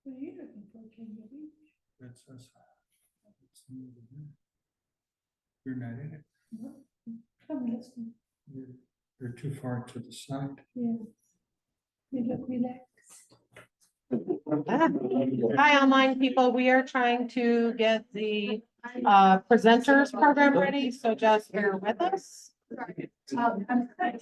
What are you looking for, Kenya Beach? That says, it's new to me. You're not in it. No. Come listen. You're too far to the side. Yeah. You look relaxed. Hi, online people. We are trying to get the presenters program ready, so just bear with us. I'm good.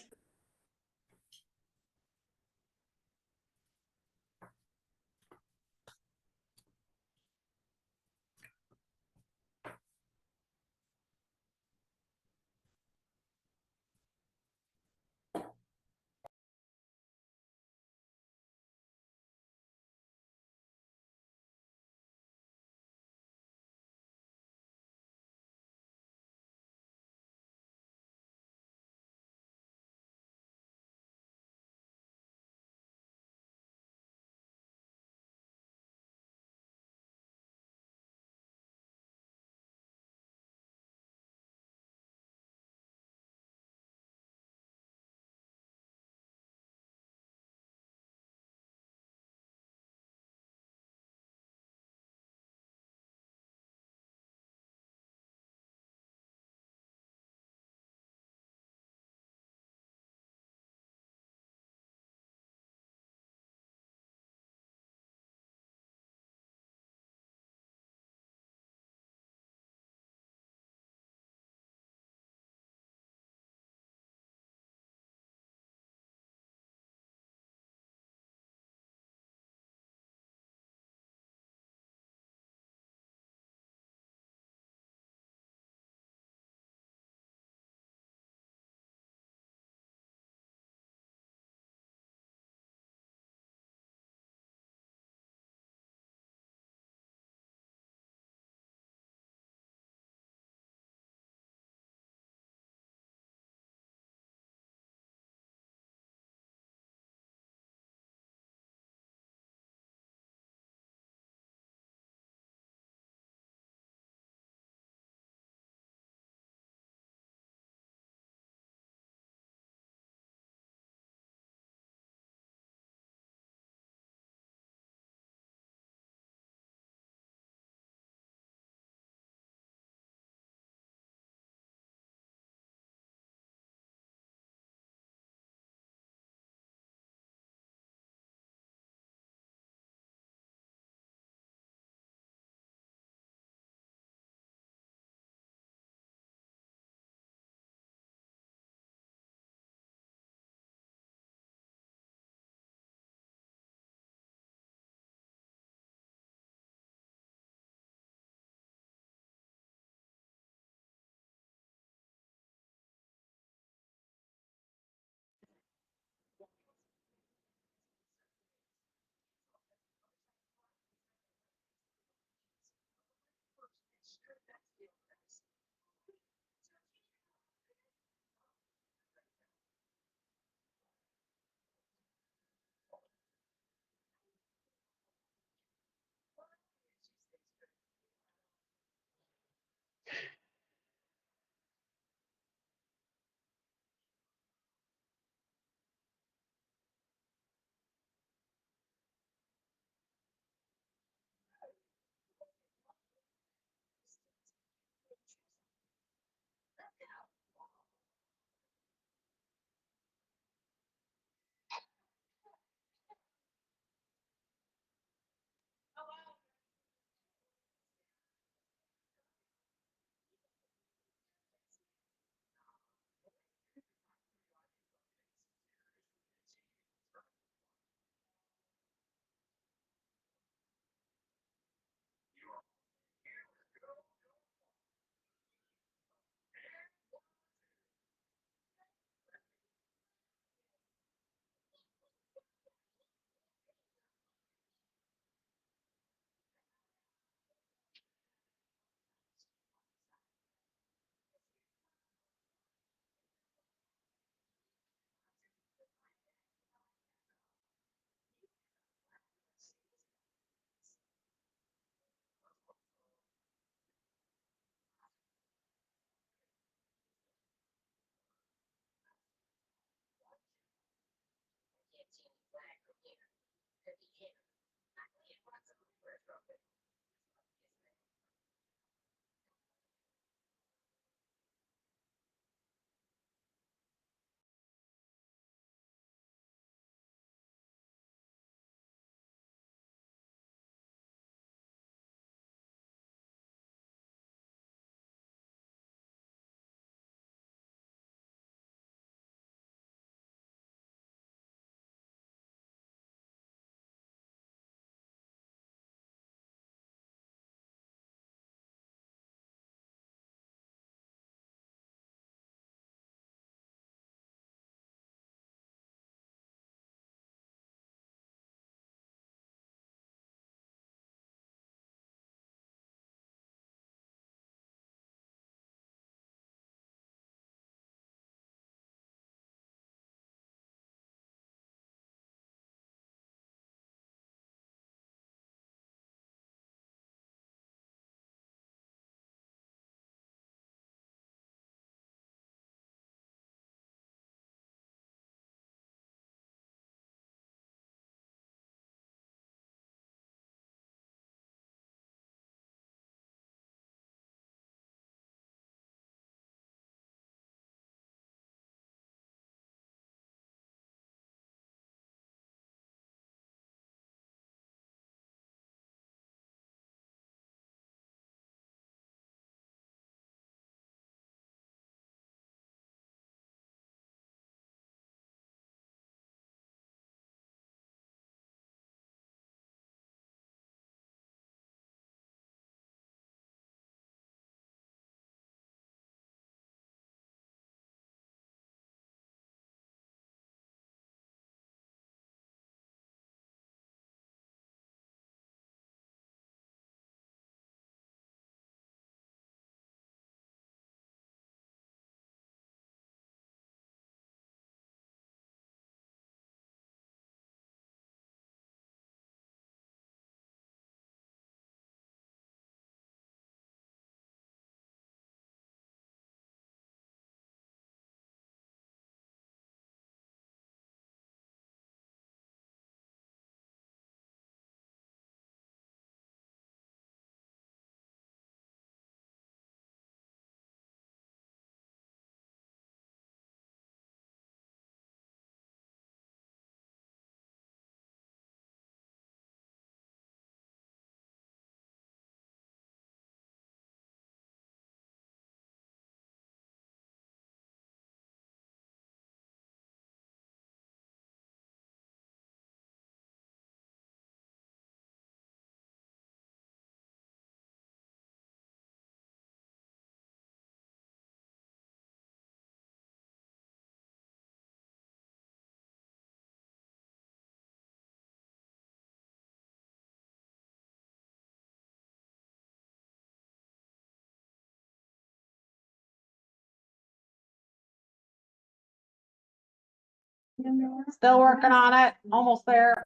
Still working on it, almost there.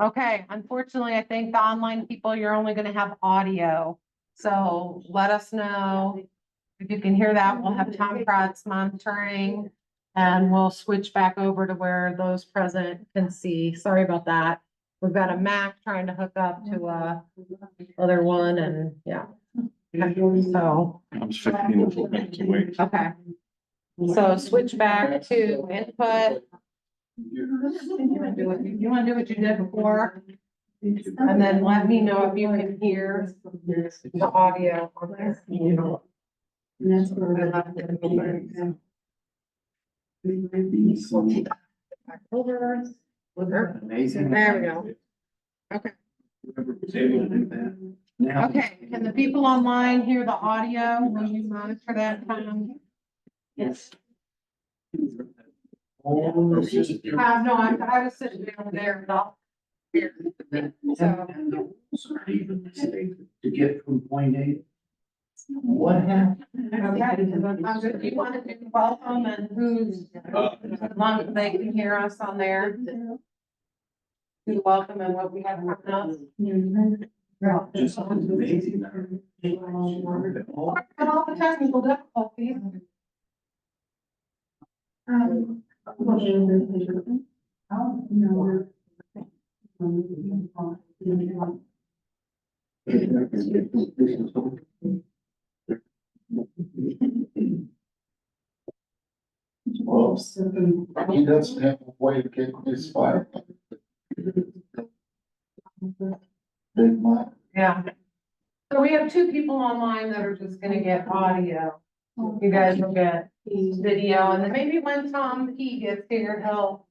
Okay, unfortunately, I think the online people, you're only gonna have audio. So let us know if you can hear that. We'll have Tom Kratz monitoring. And we'll switch back over to where those present can see. Sorry about that. We've got a Mac trying to hook up to other one and yeah. So, I'm 15 minutes away. okay. So switch back to input. You wanna do what you did before? And then let me know if you can hear the audio on there. And that's where I left it. Amazing. There we go. Okay. Okay, can the people online hear the audio? Will you monitor that, Tom? Yes. No, I was sitting down there, not here. So, To get from point A. What happened? okay, do you want to do welcome and who's, as long as they can hear us on there? Do welcome and what we have coming up. Just amazing. All the technical difficulties. Well, he doesn't have a way to get his fire. Big mine. Yeah. So we have two people online that are just gonna get audio. You guys will get video, and then maybe when Tom P gets here, he'll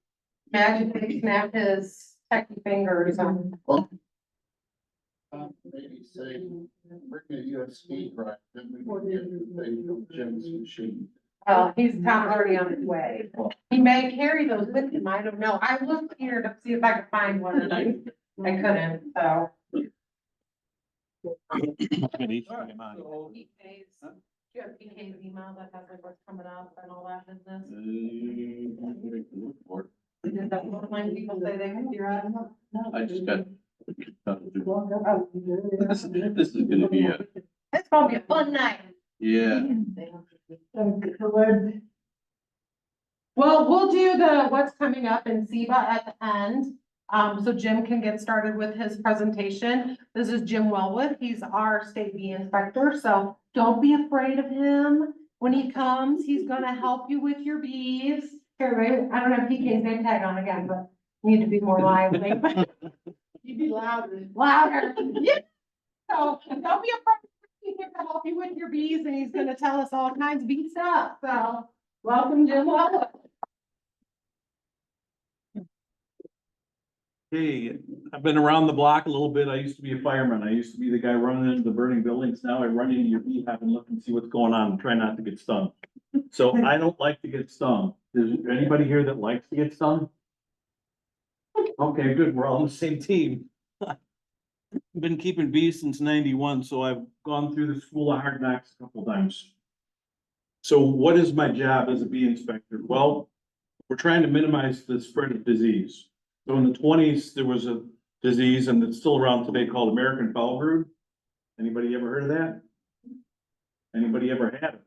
magically snap his techie fingers on. Maybe say, bring a USB drive, then we can get the Jim's machine. Well, Tom's already on his way. He may carry those with him, I don't know. I looked here to see if I could find one, and I couldn't, so. Good PK's, do you have PK's email that has like what's coming up and all that business? Did the online people say they can hear us? I just got. This is gonna be a, It's gonna be a fun night. yeah. Well, we'll do what's coming up in CIBA at the end. So Jim can get started with his presentation. This is Jim Wellwood. He's our state bee inspector, so don't be afraid of him. When he comes, he's gonna help you with your bees. Here, wait, I don't have PK's name tag on again, but you need to be more lively. You'd be louder. Louder. Yeah. So don't be afraid. He's here to help you with your bees, and he's gonna tell us all kinds of bee stuff. So welcome, Jim Wellwood. Hey, I've been around the block a little bit. I used to be a fireman. I used to be the guy running into the burning buildings. Now I run into your beehive and look and see what's going on and try not to get stung. So I don't like to get stung. Is there anybody here that likes to get stung? Okay, good. We're all on the same team. Been keeping bees since 91, so I've gone through the school of hard knocks a couple times. So what is my job as a bee inspector? Well, we're trying to minimize the spread of disease. So in the 20s, there was a disease and it's still around today called American foul brood. Anybody ever heard of that? Anybody ever had it?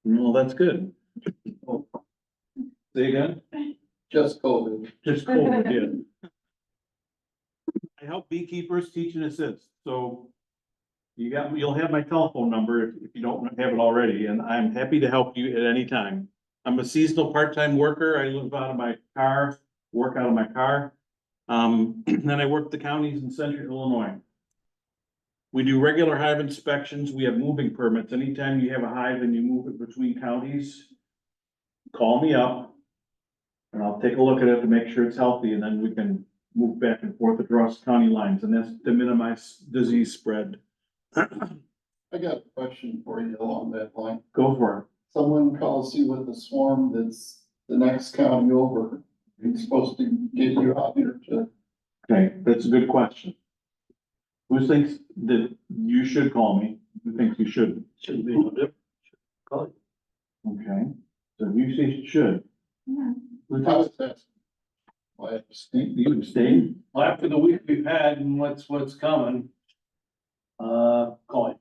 Well, that's good. Say again? Just COVID. Just COVID, yeah. I help beekeepers teach and assist, so you'll have my telephone number if you don't have it already, and I'm happy to help you at any time. I'm a seasonal part-time worker. I live out of my car, work out of my car. Then I work the counties in central Illinois. We do regular hive inspections. We have moving permits. Anytime you have a hive and you move it between counties, call me up and I'll take a look at it to make sure it's healthy, and then we can move back and forth across county lines, and that's to minimize disease spread. I got a question for you along that line. Go for it. Someone calls you with a swarm that's the next county over. It's supposed to get you out here to. Okay, that's a good question. Who thinks that you should call me? Who thinks you shouldn't? Shouldn't be able to call you. Okay, so you say should. Who I was thinks- asking. I abstain. You abstain? Well, after the week we've had and what's coming, call it.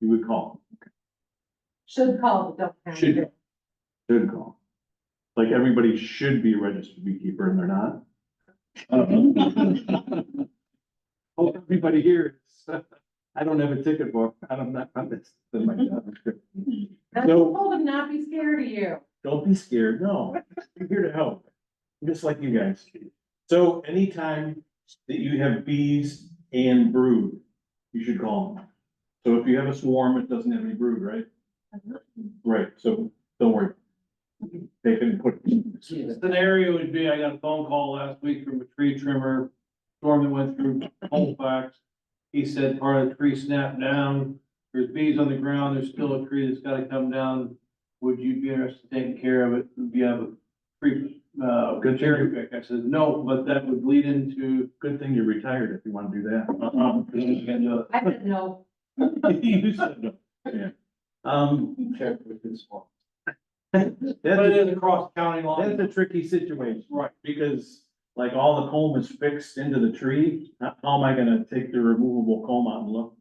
You would call. Should call, but don't have Should to. Should call. Like everybody should be a registered beekeeper and they're not. Hope everybody here is. I don't have a ticket book. I'm not, that's my job. That's So- told him not be scared of you. Don't be scared, no, I'm here to help, just like you guys. So anytime that you have bees and brood, you should call them. So if you have a swarm, it doesn't have any brood, right? Right, so don't worry. They can put. The scenario would be, I got a phone call last week from a tree trimmer, storm that went through Colfax. He said part of the tree snapped down, there's bees on the ground, there's still a tree that's gotta come down. Would you be interested in taking care of it? Do you have a tree, Good cherry pick? I said, no, but that would lead into. Good thing you're retired if you wanna do that. I said no. You said no. Yeah. Check with this one. But it That's, is across county line. that's a tricky situation. Right. Because like all the comb is fixed into the tree, how am I gonna take the removable comb out and look?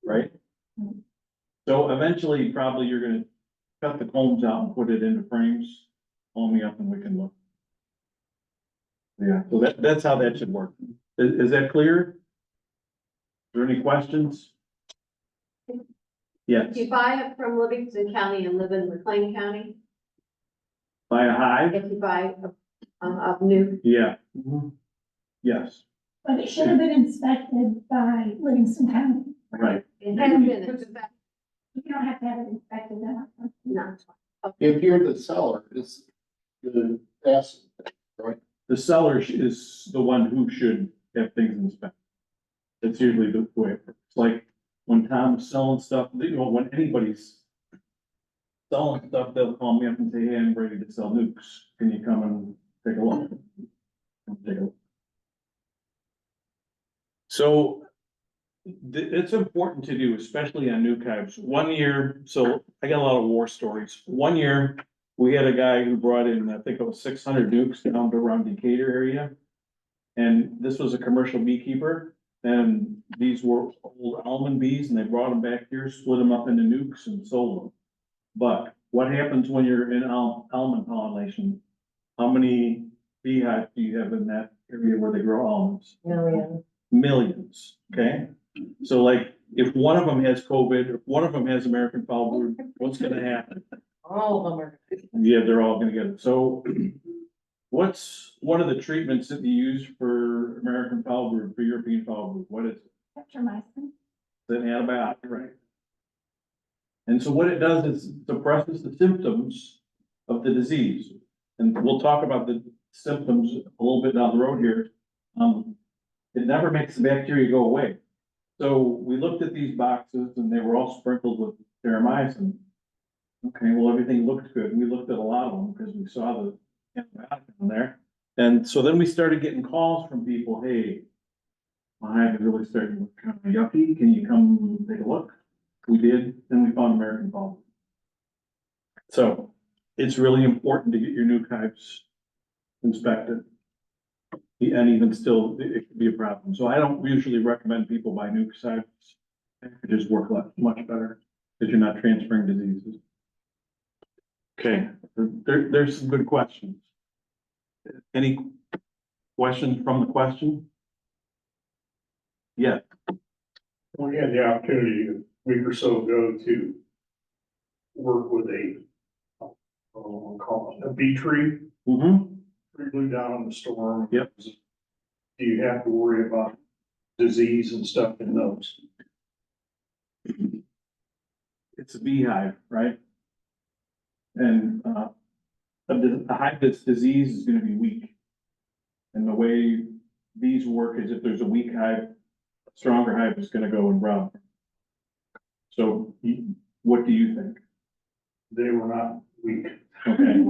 Right? So eventually, probably you're gonna cut the combs out and put it into frames, call me up and we can look. Yeah, so that's how that should work. Is that clear? Is there any questions? Yes, If you buy it from Livingston County and live in McLean County, by a hive, if you buy a new, yeah. Mhm. Yes, But it should have been inspected by Livingston County. right. it has been inspected, You don't have to have it inspected then. no. If you're the seller, it's the asset, right? The seller is the one who should have things inspected. That's usually the way it works. Like when Tom's selling stuff, you know, when anybody's selling stuff, they'll call me up and say, hey, I'm ready to sell nukes. Can you come and take a look? Come take a look. So it's important to do, especially on nuke hives. One year, so I got a lot of war stories. One year, we had a guy who brought in, I think it was 600 nukes down to around Decatur area. And this was a commercial beekeeper, and these were old almond bees, and they brought them back here, split them up into nukes and sold them. But what happens when you're in almond pollination? How many beehives do you have in that area where they grow almonds? Millions, okay? So like, if one of them has COVID, if one of them has American foul brood, what's gonna happen? All of them are. Yeah, they're all gonna get it. So what's one of the treatments that you use for American foul brood, for European foul brood? What is it? Petromycin. It's an antibiotic, right? And so what it does is suppresses the symptoms of the disease. And we'll talk about the symptoms a little bit down the road here. It never makes the bacteria go away. So we looked at these boxes and they were all sprinkled with terramycin. Okay, well, everything looked good. We looked at a lot of them because we saw the antibiotic in there. And so then we started getting calls from people, hey, my hive is really starting to look kind of yucky. Can you come take a look? We did, then we found American foul brood. So it's really important to get your nuke hives inspected. And even still, it could be a problem. So I don't usually recommend people buy nuke hives. It could just work much better because you're not transferring diseases. Okay, there's some good questions. Any questions from the question? Yeah. We had the opportunity a week or so ago to work with we'll call it a bee tree. Mm-hmm. Tree blew down in the storm. Yep. Do you have to worry about disease and stuff in those? It's a beehive, right? And, a hive that's diseased is gonna be weak. And the way bees work is if there's a weak hive, a stronger hive is gonna go and run. So what do you think? They were not weak. Okay.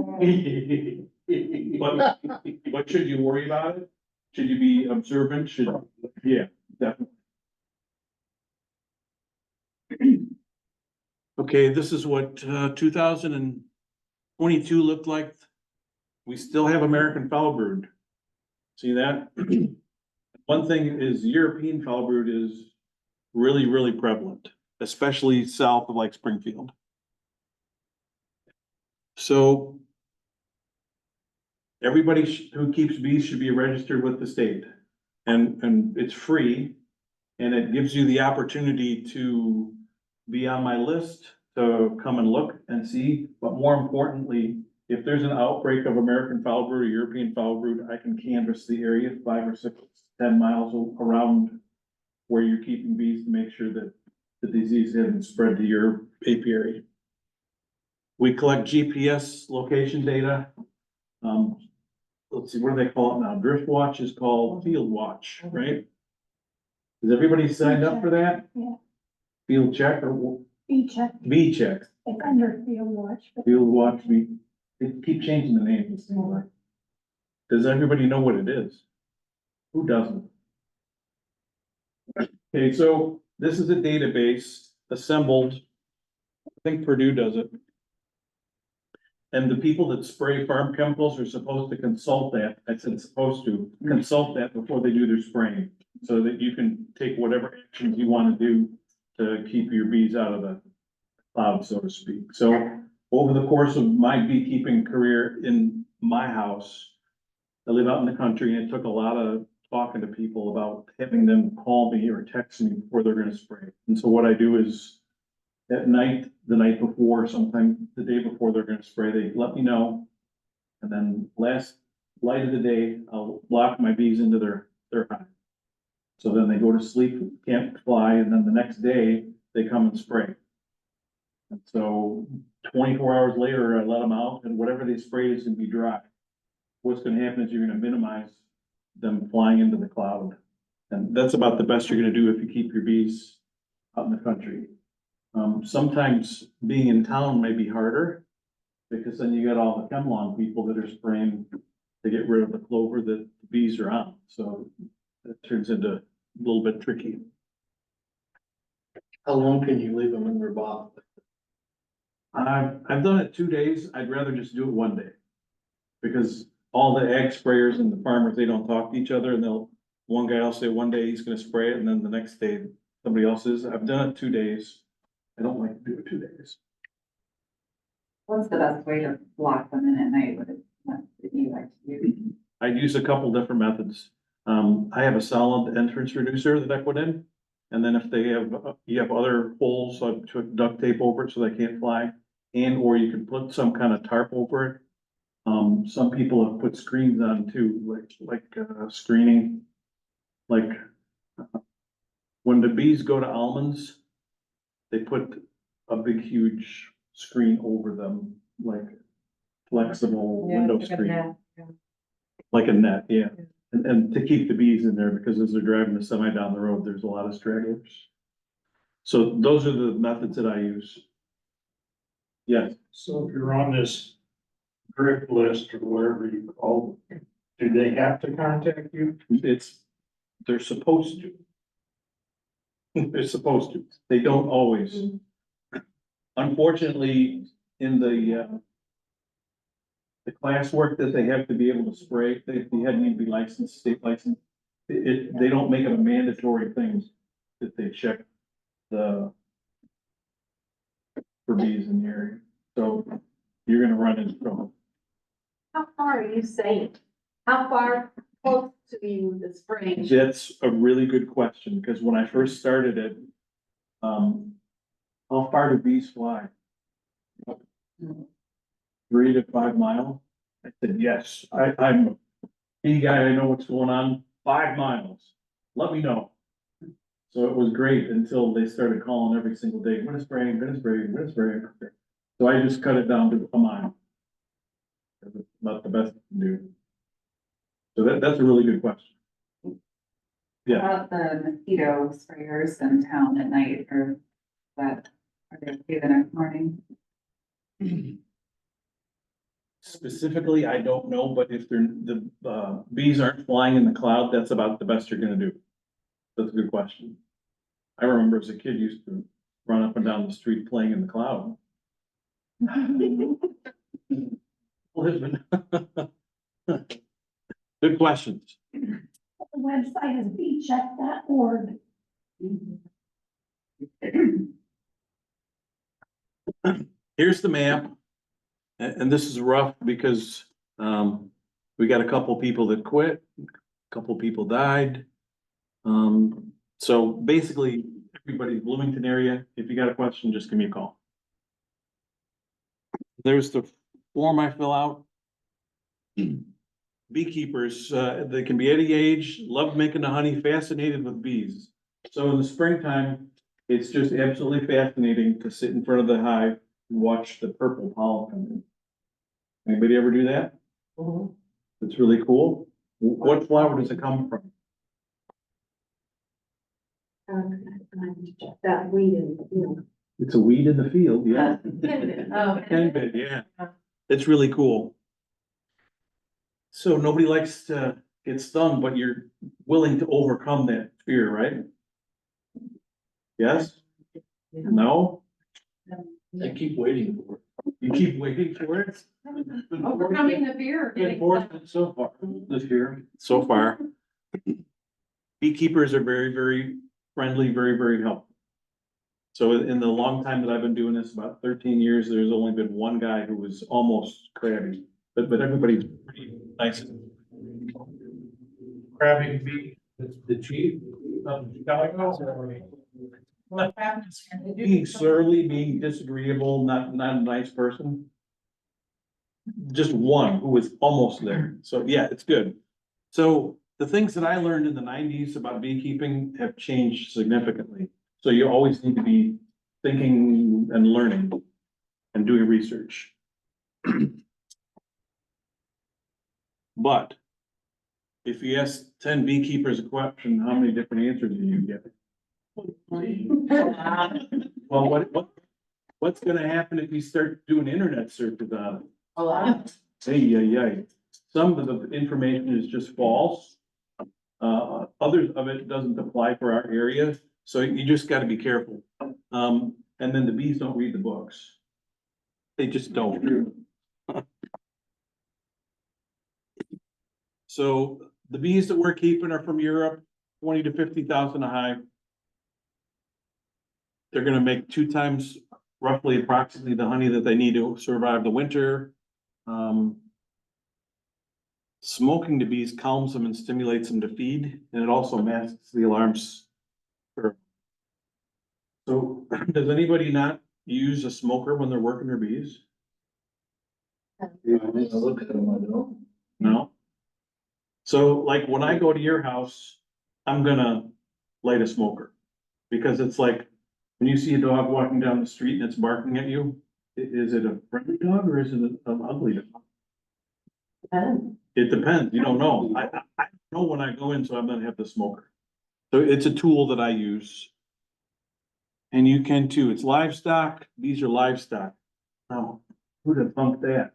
But should you worry about it? Should you be observant? Yeah, definitely. Okay, this is what, 2022 looked like. We still have American foul brood. See that? One thing is European foul brood is really, really prevalent, especially south of like Springfield. So everybody who keeps bees should be registered with the state, and it's free. And it gives you the opportunity to be on my list, to come and look and see, but more importantly, if there's an outbreak of American foul brood or European foul brood, I can canvass the area 5 or 6, 10 miles around where you're keeping bees to make sure that the disease hasn't spread to your apiary. We collect GPS location data. Let's see, what do they call it now? Drift watch is called field watch, right? Is everybody signed up for that? Yeah. Field check or Bee check, bee check? it's under field watch. but- Field watch, they keep changing the names. Does everybody know what it is? Who doesn't? Okay, so this is a database assembled, I think Purdue does it. And the people that spray farm chemicals are supposed to consult that, I said supposed to, consult that before they do their spraying. So that you can take whatever actions you wanna do to keep your bees out of the cloud, so to speak. So over the course of my beekeeping career in my house, I live out in the country, and it took a lot of talking to people about having them call me or text me before they're gonna spray. And so what I do is at night, the night before, sometime the day before they're gonna spray, they let me know. And then last light of the day, I'll lock my bees into their hive. So then they go to sleep, can't fly, and then the next day, they come and spray. And so 24 hours later, I let them out, and whatever they sprayed is gonna be dry. What's gonna happen is you're gonna minimize them flying into the cloud. And that's about the best you're gonna do if you keep your bees out in the country. Sometimes being in town may be harder, because then you got all the ChemLawn people that are spraying to get rid of the clover that the bees are on, so that turns into a little bit tricky. How long can you leave them in their box? I've done it 2 days, I'd rather just do it 1 day. Because all the ag sprayers and the farmers, they don't talk to each other, and one guy will say one day he's gonna spray it, and then the next day somebody else is. I've done it 2 days. I don't like to do it 2 days. What's the best way to block them in at night? What do you like to use? I'd use a couple different methods. I have a solid entrance reducer that I put in. And then if you have other holes, I put duct tape over it so they can't fly. And, or you can put some kind of tarp over it. Some people have put screens on too, like screening. Like, when the bees go to almonds, they put a big, huge screen over them, like flexible window screen. Like a net, yeah. And to keep the bees in there, because as they're driving the semi down the road, there's a lot of stragglers. So those are the methods that I use. Yes, So if you're on this drip list or whatever you call it, do they have to contact you? they're supposed to. They're supposed to. They don't always. Unfortunately, in the classwork that they have to be able to spray, they hadn't even be licensed, state licensed. They don't make it a mandatory thing that they check for bees in the area. So you're gonna run into trouble. How far are you saying? How far close to you the spring? That's a really good question, because when I first started it, how far do bees fly? 3 to 5 miles? I said, yes, I'm a bee guy, I know what's going on, 5 miles, let me know. So it was great until they started calling every single day, when is spraying, when is spraying, when is spraying. So I just cut it down to a mile. It's not the best to do. So that's a really good question. Yeah. About the mosquito sprayers in town at night, or are they okay the next morning? Specifically, I don't know, but if the bees aren't flying in the cloud, that's about the best you're gonna do. That's a good question. I remember as a kid used to run up and down the street playing in the cloud. Well, there's been- Good questions. website is beecheck.org. Here's the map. And this is rough because, we got a couple people that quit, a couple people died. So basically, everybody Bloomington area, if you got a question, just give me a call. There's the form I fill out. Beekeepers, they can be any age, love making the honey, fascinated with bees. So in the springtime, it's just absolutely fascinating to sit in front of the hive and watch the purple pollen come in. Anybody ever do that? It's really cool. What flower does it come from? That weed and, It's a weed in the field, yeah. Oh. Henbit, yeah. It's really cool. So nobody likes to get stung, but you're willing to overcome that fear, right? Yes? No? I keep waiting for it. You keep waiting for it? Overcoming the fear. Been fortunate so far this year. So far. Beekeepers are very, very friendly, very, very helpful. So in the long time that I've been doing this, about 13 years, there's only been one guy who was almost crabby, but everybody's pretty nice. Crabby bee, the chief of Chicago. Being surly, being disagreeable, not a nice person. Just one who was almost there. So yeah, it's good. So the things that I learned in the 90s about beekeeping have changed significantly. So you always need to be thinking and learning and doing research. But if you ask 10 beekeepers a question, how many different answers do you get? Well, what's gonna happen if you start doing internet searches on it? A lot. Hey. Some of the information is just false. Others of it doesn't apply for our area, so you just gotta be careful. And then the bees don't read the books. They just don't. So the bees that we're keeping are from Europe, 20 to 50,000 a hive. They're gonna make 2 times roughly approximately the honey that they need to survive the winter. Smoking the bees calms them and stimulates them to feed, and it also masks the alarms. So does anybody not use a smoker when they're working their bees? Look at them, I don't. No? So like when I go to your house, I'm gonna light a smoker. Because it's like, when you see a dog walking down the street and it's barking at you, is it a friendly dog or is it an ugly dog? It depends, you don't know. I know when I go in, so I'm gonna have the smoker. So it's a tool that I use. And you can too. It's livestock. These are livestock. Now, who'd have thunk that?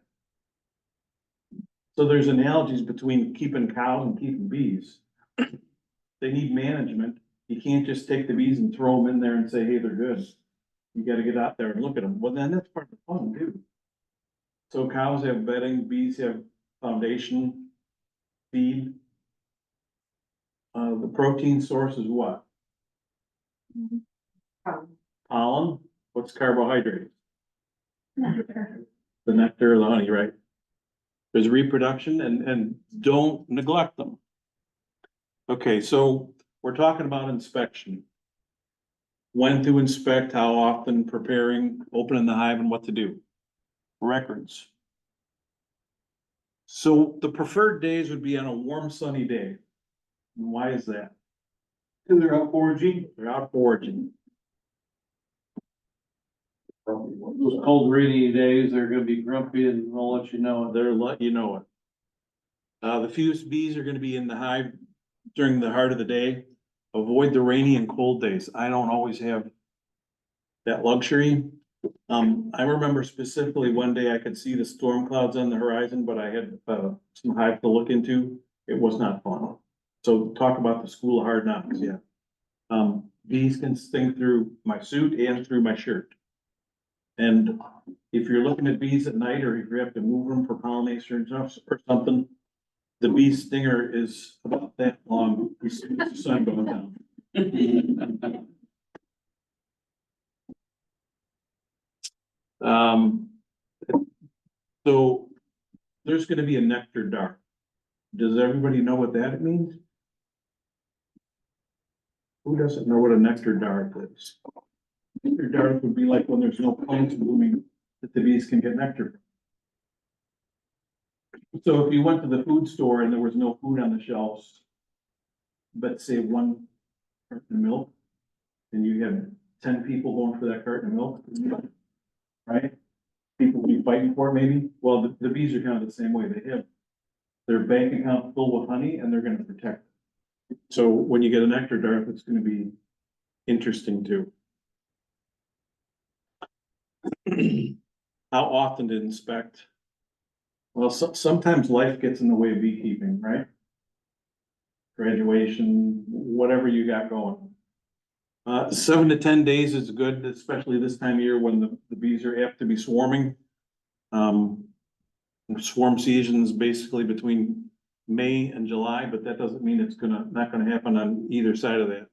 So there's analogies between keeping cows and keeping bees. They need management. You can't just take the bees and throw them in there and say, hey, they're good. You gotta get out there and look at them. Well, then that's part of the fun too. So cows have bedding, bees have foundation, feed. The protein source is what? Pollen. What's carbohydrate? Nectar. The nectar of the honey, right? There's reproduction and don't neglect them. Okay, so we're talking about inspection. When to inspect, how often, preparing, opening the hive and what to do. Records. So the preferred days would be on a warm sunny day. And why is that? Because they're out foraging. They're out foraging. Those cold rainy days, they're gonna be grumpy and I'll let you know. They're let you know it. The fewest bees are gonna be in the hive during the heart of the day. Avoid the rainy and cold days. I don't always have that luxury. I remember specifically one day I could see the storm clouds on the horizon, but I had, some hive to look into. It was not fun. So talk about the school of hard knocks, yeah. Bees can sting through my suit and through my shirt. And if you're looking at bees at night, or if you have to move them for pollination or something, The bee stinger is about that long, as soon as the sun goes down. Um, so there's gonna be a nectar dart. Does everybody know what that means? Who doesn't know what a nectar dart is? Nectar dart would be like when there's no plants blooming, that the bees can get nectar. So if you went to the food store and there was no food on the shelves, but say one carton of milk, and you had 10 people going for that carton of milk, right? People be fighting for it maybe. Well, the bees are kind of the same way. They have their bank account filled with honey and they're gonna protect it. So when you get a nectar dart, it's gonna be interesting too. How often to inspect? Well, sometimes life gets in the way of beekeeping, right? Graduation, whatever you got going. 7 to 10 days is good, especially this time of year when the bees are apt to be swarming. Swarm season is basically between May and July, but that doesn't mean it's not gonna happen on either side of that.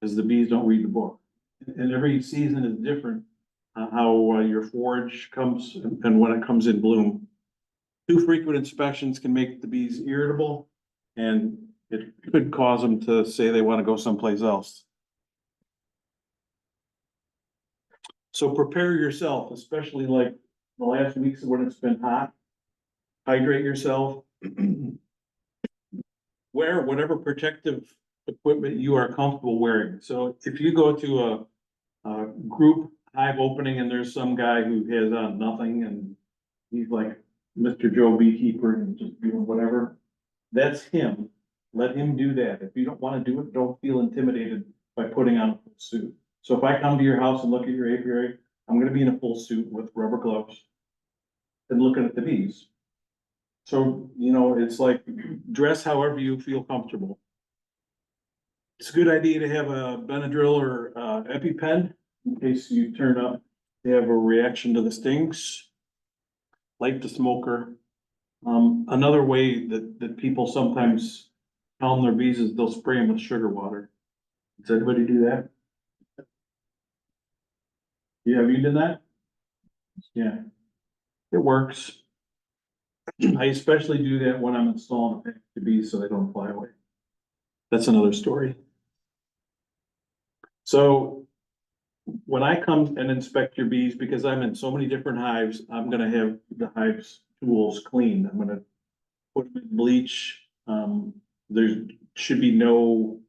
Because the bees don't read the book. And every season is different, how your forage comes and when it comes in bloom. Too frequent inspections can make the bees irritable and it could cause them to say they want to go someplace else. So prepare yourself, especially like the last weeks when it's been hot. Hydrate yourself. Wear whatever protective equipment you are comfortable wearing. So if you go to a group hive opening and there's some guy who has on nothing and he's like Mr. Joe Beekeeper and just doing whatever, that's him. Let him do that. If you don't want to do it, don't feel intimidated by putting on a full suit. So if I come to your house and look at your apiary, I'm gonna be in a full suit with rubber gloves and looking at the bees. So, you know, it's like dress however you feel comfortable. It's a good idea to have a Benadryl or EpiPen in case you turn up, you have a reaction to the stings. Light the smoker. Another way that people sometimes calm their bees is they'll spray them with sugar water. Does anybody do that? Yeah, have you done that? Yeah, it works. I especially do that when I'm installing a pack of bees so they don't fly away. That's another story. So when I come and inspect your bees, because I'm in so many different hives, I'm gonna have the hive's tools cleaned. I'm gonna put them in bleach. There should be no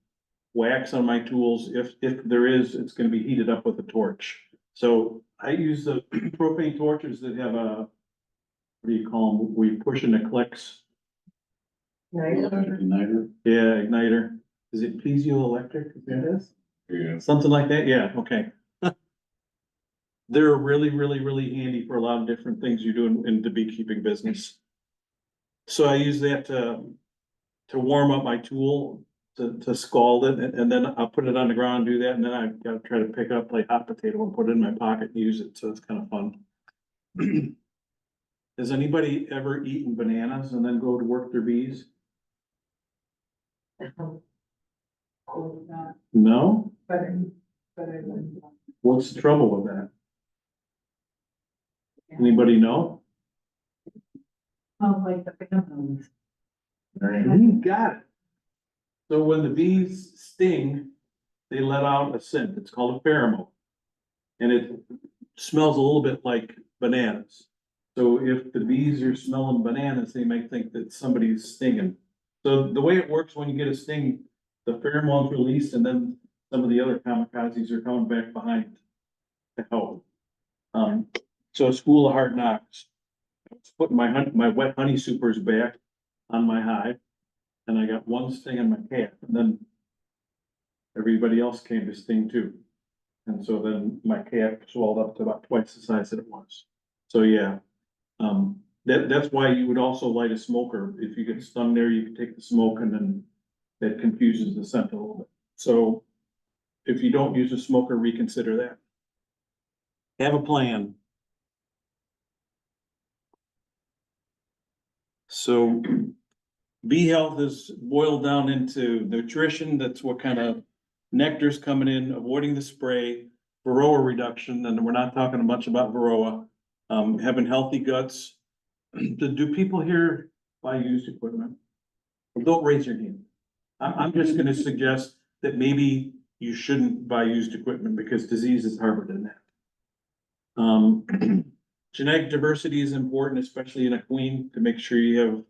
wax on my tools. If there is, it's gonna be heated up with a torch. So I use the propane torches that have a, what do you call them? We push in the clicks. Igniter. Yeah, igniter. Is it piezoelectric? Is that it? Yeah. Something like that? Yeah, okay. They're really, really, really handy for a lot of different things you do in the beekeeping business. So I use that to warm up my tool, to scald it, and then I'll put it on the ground, do that, and then I've got to try to pick it up like hot potato and put it in my pocket and use it, so it's kind of fun. Has anybody ever eaten bananas and then go to work their bees? No? What's the trouble with that? Anybody know? Oh, like the pheromones. You got it. So when the bees sting, they let out a scent. It's called a pheromone. And it smells a little bit like bananas. So if the bees are smelling bananas, they may think that somebody's stinging. So the way it works when you get a sting, the pheromone's released and then some of the other kamikazes are coming back behind to help. So a school of hard knocks. I was putting my wet honey supers back on my hive. And I got one sting on my cat, and then everybody else came to sting too. And so then my cat swelled up to about twice the size that it was. So yeah, that's why you would also light a smoker. If you get stung there, you can take the smoke and then that confuses the scent a little bit. So if you don't use a smoker, reconsider that. Have a plan. So Bee health is boiled down into nutrition, that's what kind of nectar's coming in, avoiding the spray, varroa reduction, and we're not talking much about varroa. Having healthy guts. Do people here buy used equipment? Don't raise your hand. I'm just gonna suggest that maybe you shouldn't buy used equipment because disease is harbored in that. Genetic diversity is important, especially in a queen, to make sure you have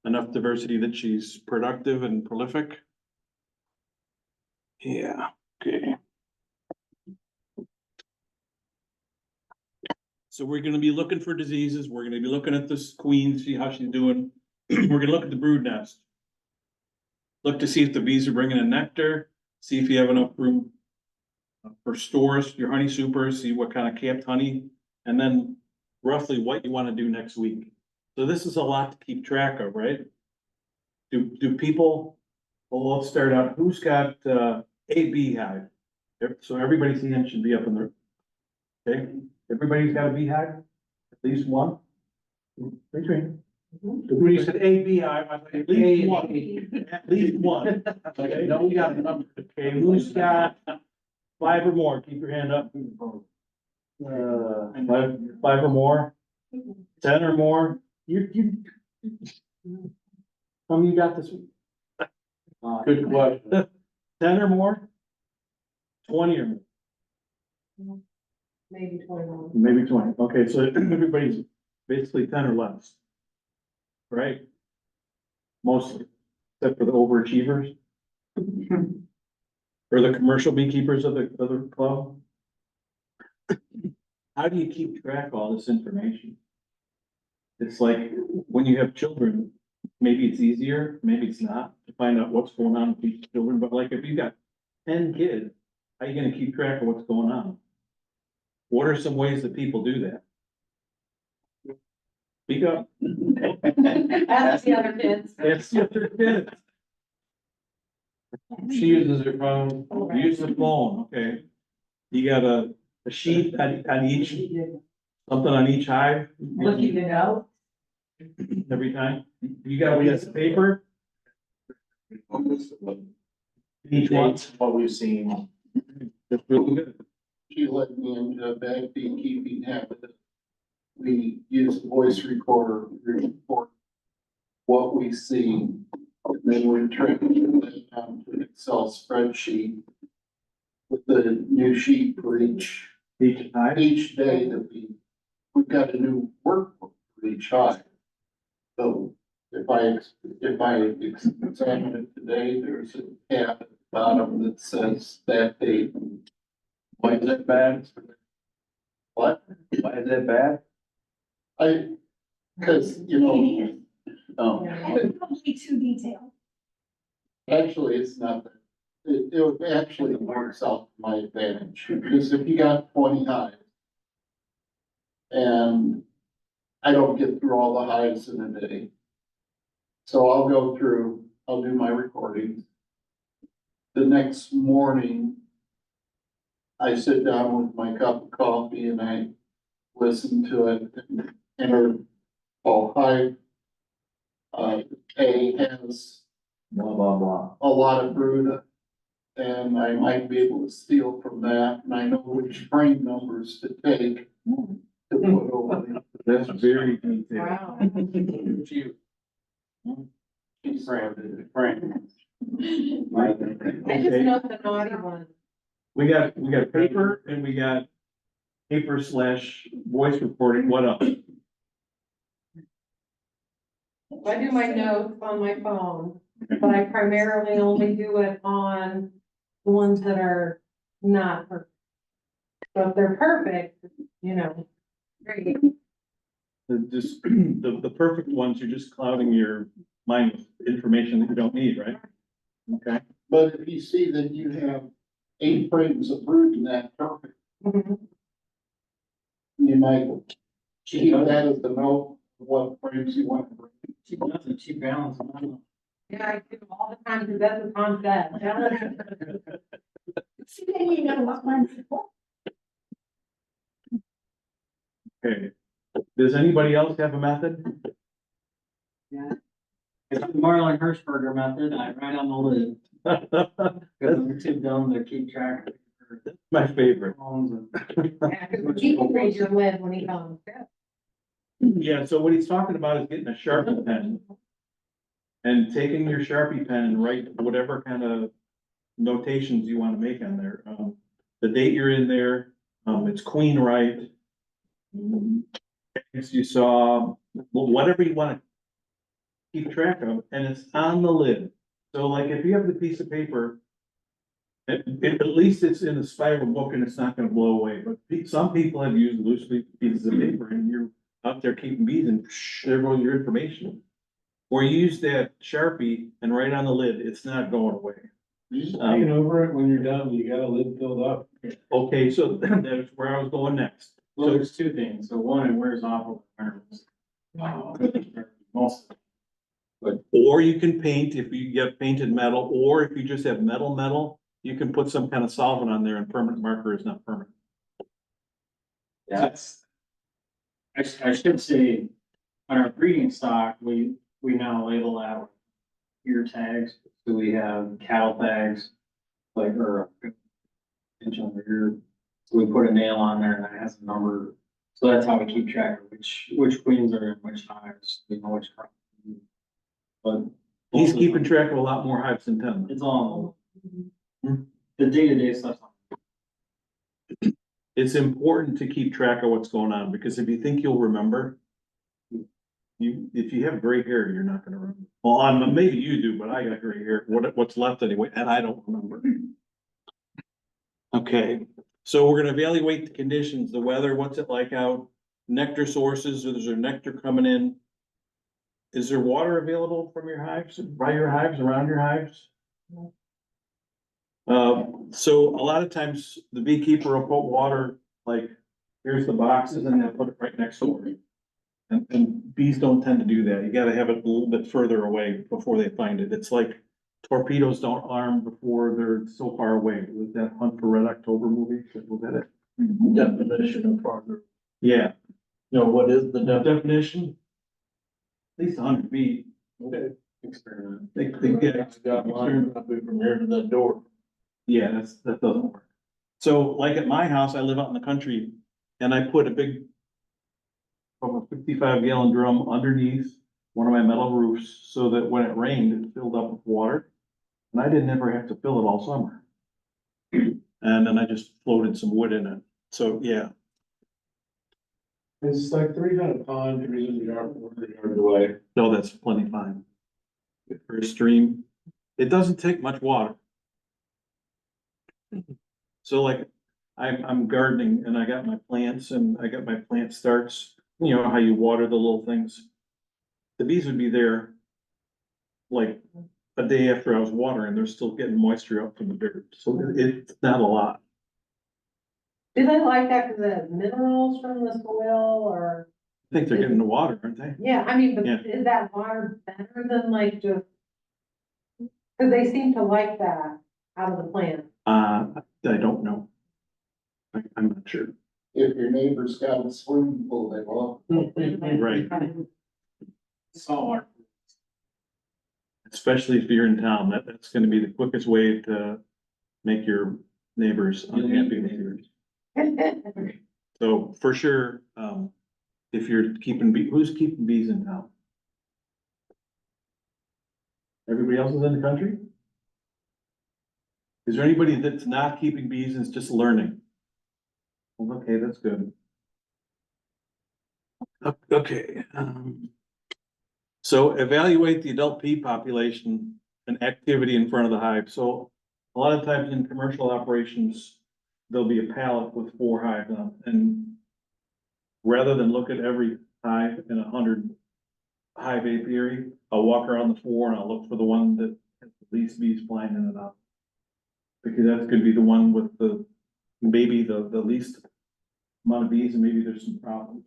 enough diversity that she's productive and prolific. Yeah, okay. So we're gonna be looking for diseases, we're gonna be looking at this queen, see how she's doing. We're gonna look at the brood nest. Look to see if the bees are bringing in nectar, see if you have enough room for stores, your honey supers, see what kind of capped honey, and then roughly what you wanna do next week. So this is a lot to keep track of, right? Do people, well, let's start out, who's got a beehive? So everybody's hand should be up in there. Okay, everybody's got a beehive, at least one? Between. When you said A, B, I thought At least one, at least one. Okay, no, we got a number. Okay, who's got 5 or more? Keep your hand up. Five or more? 10 or more? How many you got this week? Good question. 10 or more? 20 or more? Maybe 21. Maybe 20. Okay, so everybody's basically 10 or less. Right? Mostly, except for the overachievers. Or the commercial beekeepers of the club. How do you keep track of all this information? It's like, when you have children, maybe it's easier, maybe it's not, to find out what's going on with each children, but like, if you've got 10 kids, how are you gonna keep track of what's going on? What are some ways that people do that? Speak up. Ask the other kids. It's the other kids. She uses her phone. Use the phone, okay. You got a sheet on each, something on each hive? Looking to know. Every time? You got a piece of paper? Each one? What we've seen. That's really good. She let me into a bad beekeeping habit. We use a voice recorder to record what we see. And then we transfer that down to an Excel spreadsheet with the new sheet for each day that we've got a new workbook for each hive. So if I examine it today, there's a tab at the bottom that says that date. Why is that bad? What? Why is that bad? Because, Oh. It's probably too detailed. actually, it's not that. It would actually works out to my advantage, because if you got 20 hives and I don't get through all the hives in a day. So I'll go through, I'll do my recordings. The next morning, I sit down with my cup of coffee and I listen to it and enter, hive. A has Blah, blah, blah. a lot of brood, and I might be able to steal from that, and I know which frame numbers to take to put over the. That's very detailed. Wow. She's framed. I just know the naughty one. We got paper and we got paper / voice recording. What else? I do my notes on my phone, but I primarily only do it on the ones that are not perfect. So if they're perfect, great. Just the perfect ones, you're just clouding your mind with information that you don't need, right? Okay. But if you see that you have 8 frames of brood in that perfect, Mhm. you might keep that as the note of what frames you want to bring. She balances them out. Yeah, I do all the time, because that's what Tom said. See, then you know what one's for. Okay. Does anybody else have a method? It's the Marlon Hirschberger method, I write on the lid, because I'm too dumb to keep track of My favorite. phones and. Yeah, 'cause he can read your lid when he comes. Yeah, so what he's talking about is getting a Sharpie pen. And taking your Sharpie pen and write whatever kind of notations you wanna make on there. The date you're in there, it's Queen right. As you saw, whatever you wanna keep track of, and it's on the lid. So like if you have the piece of paper, at least it's in a spiral book and it's not gonna blow away, but some people have used loose leaf pieces of paper and you're out there keeping bees and there goes your information. Or use that Sharpie and write on the lid, it's not going away. You just paint over it when you're done, you got a lid filled up. Okay, so that's where I was going next. Well, there's two things, so one, it wears off of most. Or you can paint, if you get painted metal, or if you just have metal, you can put some kind of solvent on there and permanent marker is not permanent. That's. I should say, on our breeding stock, we now label that with ear tags, so we have cattle tags, like, or inch on the ear. So we put a nail on there and it has a number, so that's how we keep track of which queens are in which hives, we know which crop. But. He's keeping track of a lot more hives than 10. It's all, the day-to-day stuff. It's important to keep track of what's going on, because if you think you'll remember, if you have gray hair, you're not gonna remember. Well, maybe you do, but I got gray hair, what's left anyway, and I don't remember. Okay, so we're gonna evaluate the conditions, the weather, what's it like out, nectar sources, is there nectar coming in? Is there water available from your hives, by your hives, around your hives? So a lot of times the beekeeper will put water, like, here's the boxes and they'll put it right next door. And bees don't tend to do that. You gotta have it a little bit further away before they find it. It's like torpedoes don't arm before they're so far away. Was that Hunt for Red October movie? Was that it? Definition of farther. Yeah. No, what is the Definition? At least 100 feet. Okay. Experiment. They get. Got mine probably from here to that door. Yeah, that doesn't work. So like at my house, I live out in the country and I put a big, from a 55 gallon drum underneath one of my metal roofs so that when it rained, it filled up with water. And I didn't ever have to fill it all summer. And then I just floated some wood in it. So, yeah, It's like 300 ponds, in the yard, 100 yards away. no, that's plenty fine. For a stream, it doesn't take much water. So like, I'm gardening and I got my plants and I got my plant starts, you know, how you water the little things. The bees would be there like a day after I was watering, they're still getting moisture up from the dirt, so it's not a lot. Do they like that because of the minerals from the soil or? I think they're getting the water, aren't they? Yeah, I mean, but Yeah. is that water better than like just? Cause they seem to like that out of the plant. I don't know. I'm not sure. If your neighbor's got a swimming pool, they will. Right. Saltwater. Especially if you're in town, that's gonna be the quickest way to make your neighbors unhappy neighbors. So for sure, if you're keeping who's keeping bees in town? Everybody else is in the country? Is there anybody that's not keeping bees and is just learning? Well, okay, that's good. Okay, so evaluate the adult bee population and activity in front of the hive. So a lot of times in commercial operations, there'll be a pallet with 4 hives on it, and rather than look at every hive in 100 hive apiary, I'll walk around the 4 and I'll look for the one that has the least bees flying in and out. Because that's gonna be the one with the, maybe the least amount of bees, and maybe there's some problems.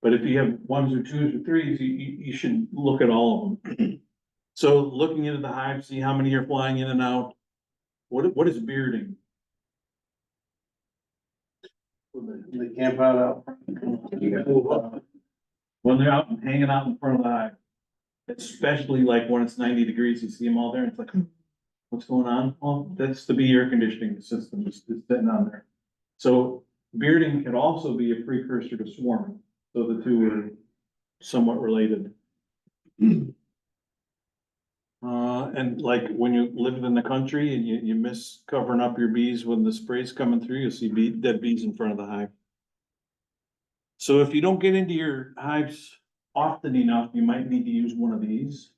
But if you have 1s or 2s or 3s, you should look at all of them. So looking into the hive, see how many are flying in and out. What is bearding? They camp out front. When they're out and hanging out in front of the hive. Especially like when it's 90 degrees, you see them all there, it's like, what's going on? Well, that's the bee air conditioning system is sitting on there. So bearding can also be a precursor to swarming, so the two are somewhat related. And like when you live in the country and you miss covering up your bees when the spray's coming through, you'll see dead bees in front of the hive. So if you don't get into your hives often enough, you might need to use one of these.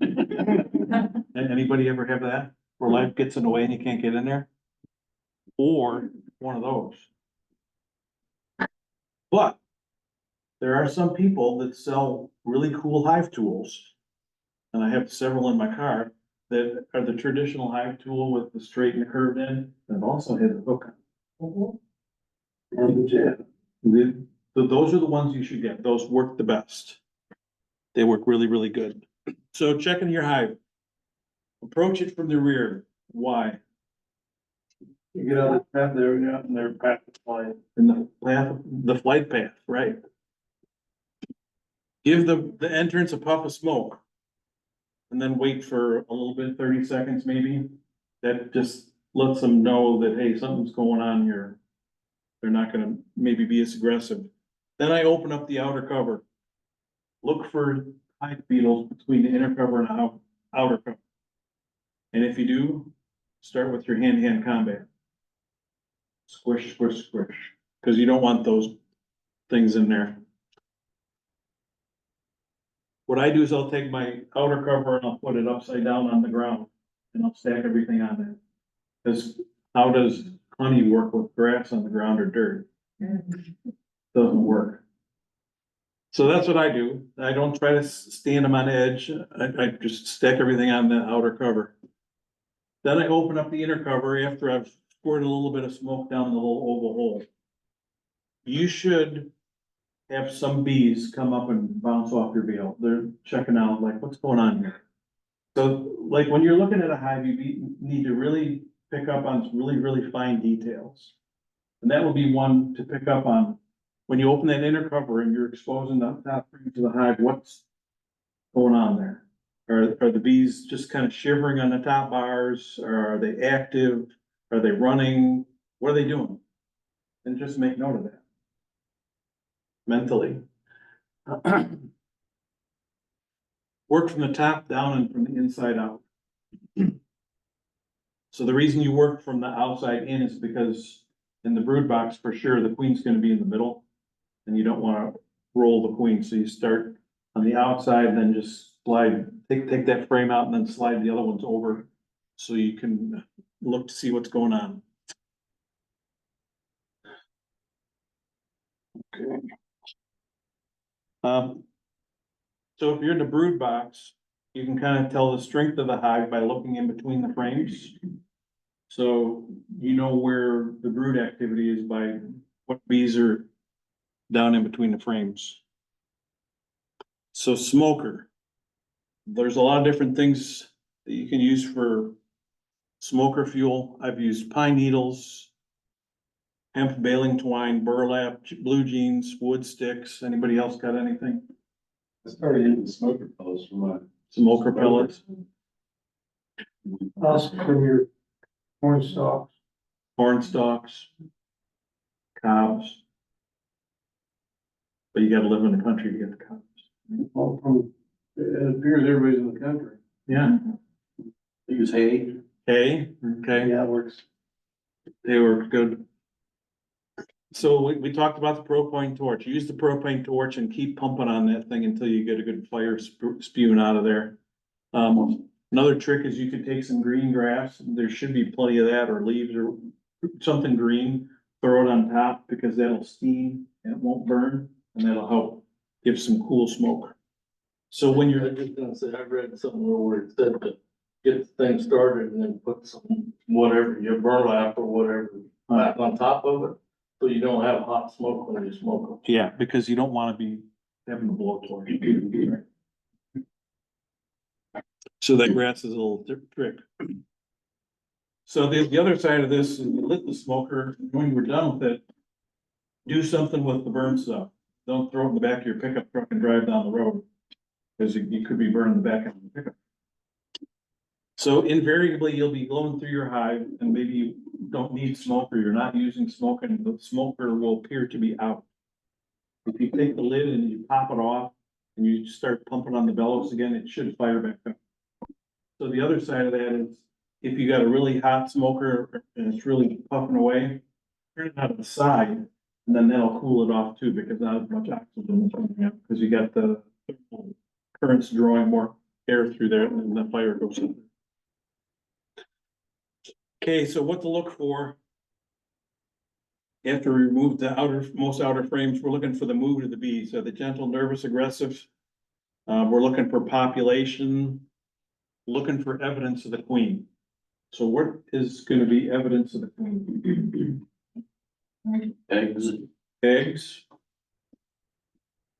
And anybody ever have that, where life gets in the way and you can't get in there? Or one of those. But there are some people that sell really cool hive tools. And I have several in my car that are the traditional hive tool with the straight and the curved end, and also has a hook on. And so those are the ones you should get. Those work the best. They work really, really good. So checking your hive. Approach it from the rear. Why? You get out of the path there, yeah, and they're path to flight. In the flight path, right? Give the entrance a puff of smoke. And then wait for a little bit, 30 seconds maybe. That just lets them know that, hey, something's going on here. They're not gonna maybe be as aggressive. Then I open up the outer cover. Look for hive beetles between the inner cover and outer cover. And if you do, start with your hand-to-hand combat. Squish, squish, squish, because you don't want those things in there. What I do is I'll take my outer cover and I'll put it upside down on the ground and I'll stack everything on there. Because how does honey work with grass on the ground or dirt? Doesn't work. So that's what I do. I don't try to stand them on edge. I just stack everything on the outer cover. Then I open up the inner cover after I've squirted a little bit of smoke down the little oval hole. You should have some bees come up and bounce off your veil. They're checking out like, what's going on here? So like when you're looking at a hive, you need to really pick up on some really, really fine details. And that will be one to pick up on. When you open that inner cover and you're exposing the top frame to the hive, what's going on there? Are the bees just kind of shivering on the top bars? Or are they active? Are they running? What are they doing? And just make note of that. Mentally. Work from the top down and from the inside out. So the reason you work from the outside in is because in the brood box, for sure, the queen's gonna be in the middle. And you don't wanna roll the queen, so you start on the outside and then just slide, take that frame out and then slide the other ones over. So you can look to see what's going on. Okay. So if you're in the brood box, you can kind of tell the strength of the hive by looking in between the frames. So you know where the brood activity is by what bees are down in between the frames. So smoker. There's a lot of different things that you can use for smoker fuel. I've used pine needles, hemp baling twine, burlap, blue jeans, wood sticks. Anybody else got anything? I started using smoker pellets for my. Smoker pellets, Also from your corn stalks. corn stalks, cobs. But you gotta live in the country to get the cobs. All from, it appears everybody's in the country. Yeah. They use hay. Hay, okay, Yeah, it works. they were good. So we talked about the propane torch. Use the propane torch and keep pumping on that thing until you get a good fire spewing out of there. Another trick is you could take some green grass. There should be plenty of that, or leaves or something green. Throw it on top because that'll steam and it won't burn, and that'll help give some cool smoke. So when you're, I was just gonna say, I read something where it said to get the thing started and then put some, whatever, your burlap or whatever, back on top of it. So you don't have hot smoke when you smoke yeah, because you don't wanna be having a blowtorch. So that grass is a little trick. So the other side of this is you lit the smoker, when you were done with it, do something with the burn stuff. Don't throw it in the back of your pickup truck and drive down the road. because you could be burning the back end of the pickup. So invariably, you'll be blowing through your hive and maybe you don't need smoke or you're not using smoke and the smoker will appear to be out. If you take the lid and you pop it off and you start pumping on the bellows again, it should fire back up. So the other side of that is if you got a really hot smoker and it's really puffing away, turn it out of the side and then that'll cool it off too because not as much oxygen is coming out because you got the currents drawing more air through there and then the fire goes in. Okay, so what to look for? After we remove the most outer frames, we're looking for the mood of the bees. So the gentle, nervous, aggressive. We're looking for population, looking for evidence of the queen. So what is gonna be evidence of the queen? Eggs, Eggs,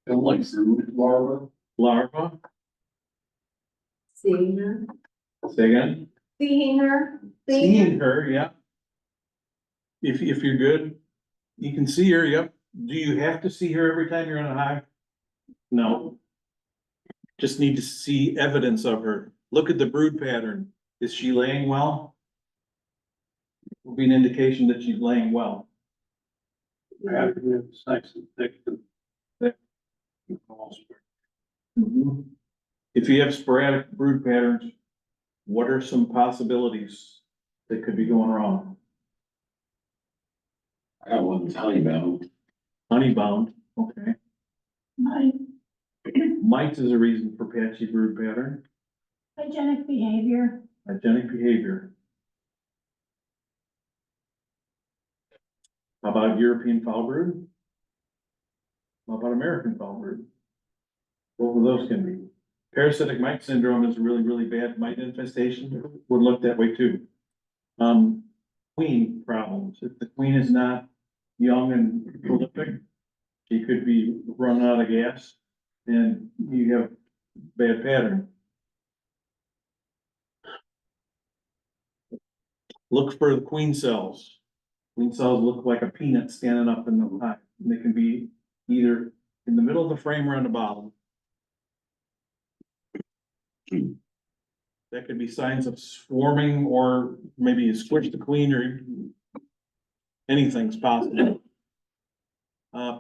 and like brood larva. larva, Seeing her, say again? seeing her, Seeing her, yeah. If you're good, you can see her, yep. Do you have to see her every time you're in a hive? No. Just need to see evidence of her. Look at the brood pattern. Is she laying well? Will be an indication that she's laying well. It's nice and thick. If you have sporadic brood patterns, what are some possibilities that could be going wrong? I got one to tell you about. Honeybound, okay. My Mites is a reason for patchy brood pattern. hygienic behavior, Hygienic behavior. How about European foul brood? How about American foul brood? Both of those can be. Parasitic mite syndrome is a really, really bad mite infestation, would look that way too. Queen problems, if the queen is not young and prolific, she could be running out of gas and you have bad pattern. Look for the queen cells. Queen cells look like a peanut standing up in the hive. And they can be either in the middle of the frame or on the bottom. That could be signs of swarming or maybe you squish the queen or anything's possible.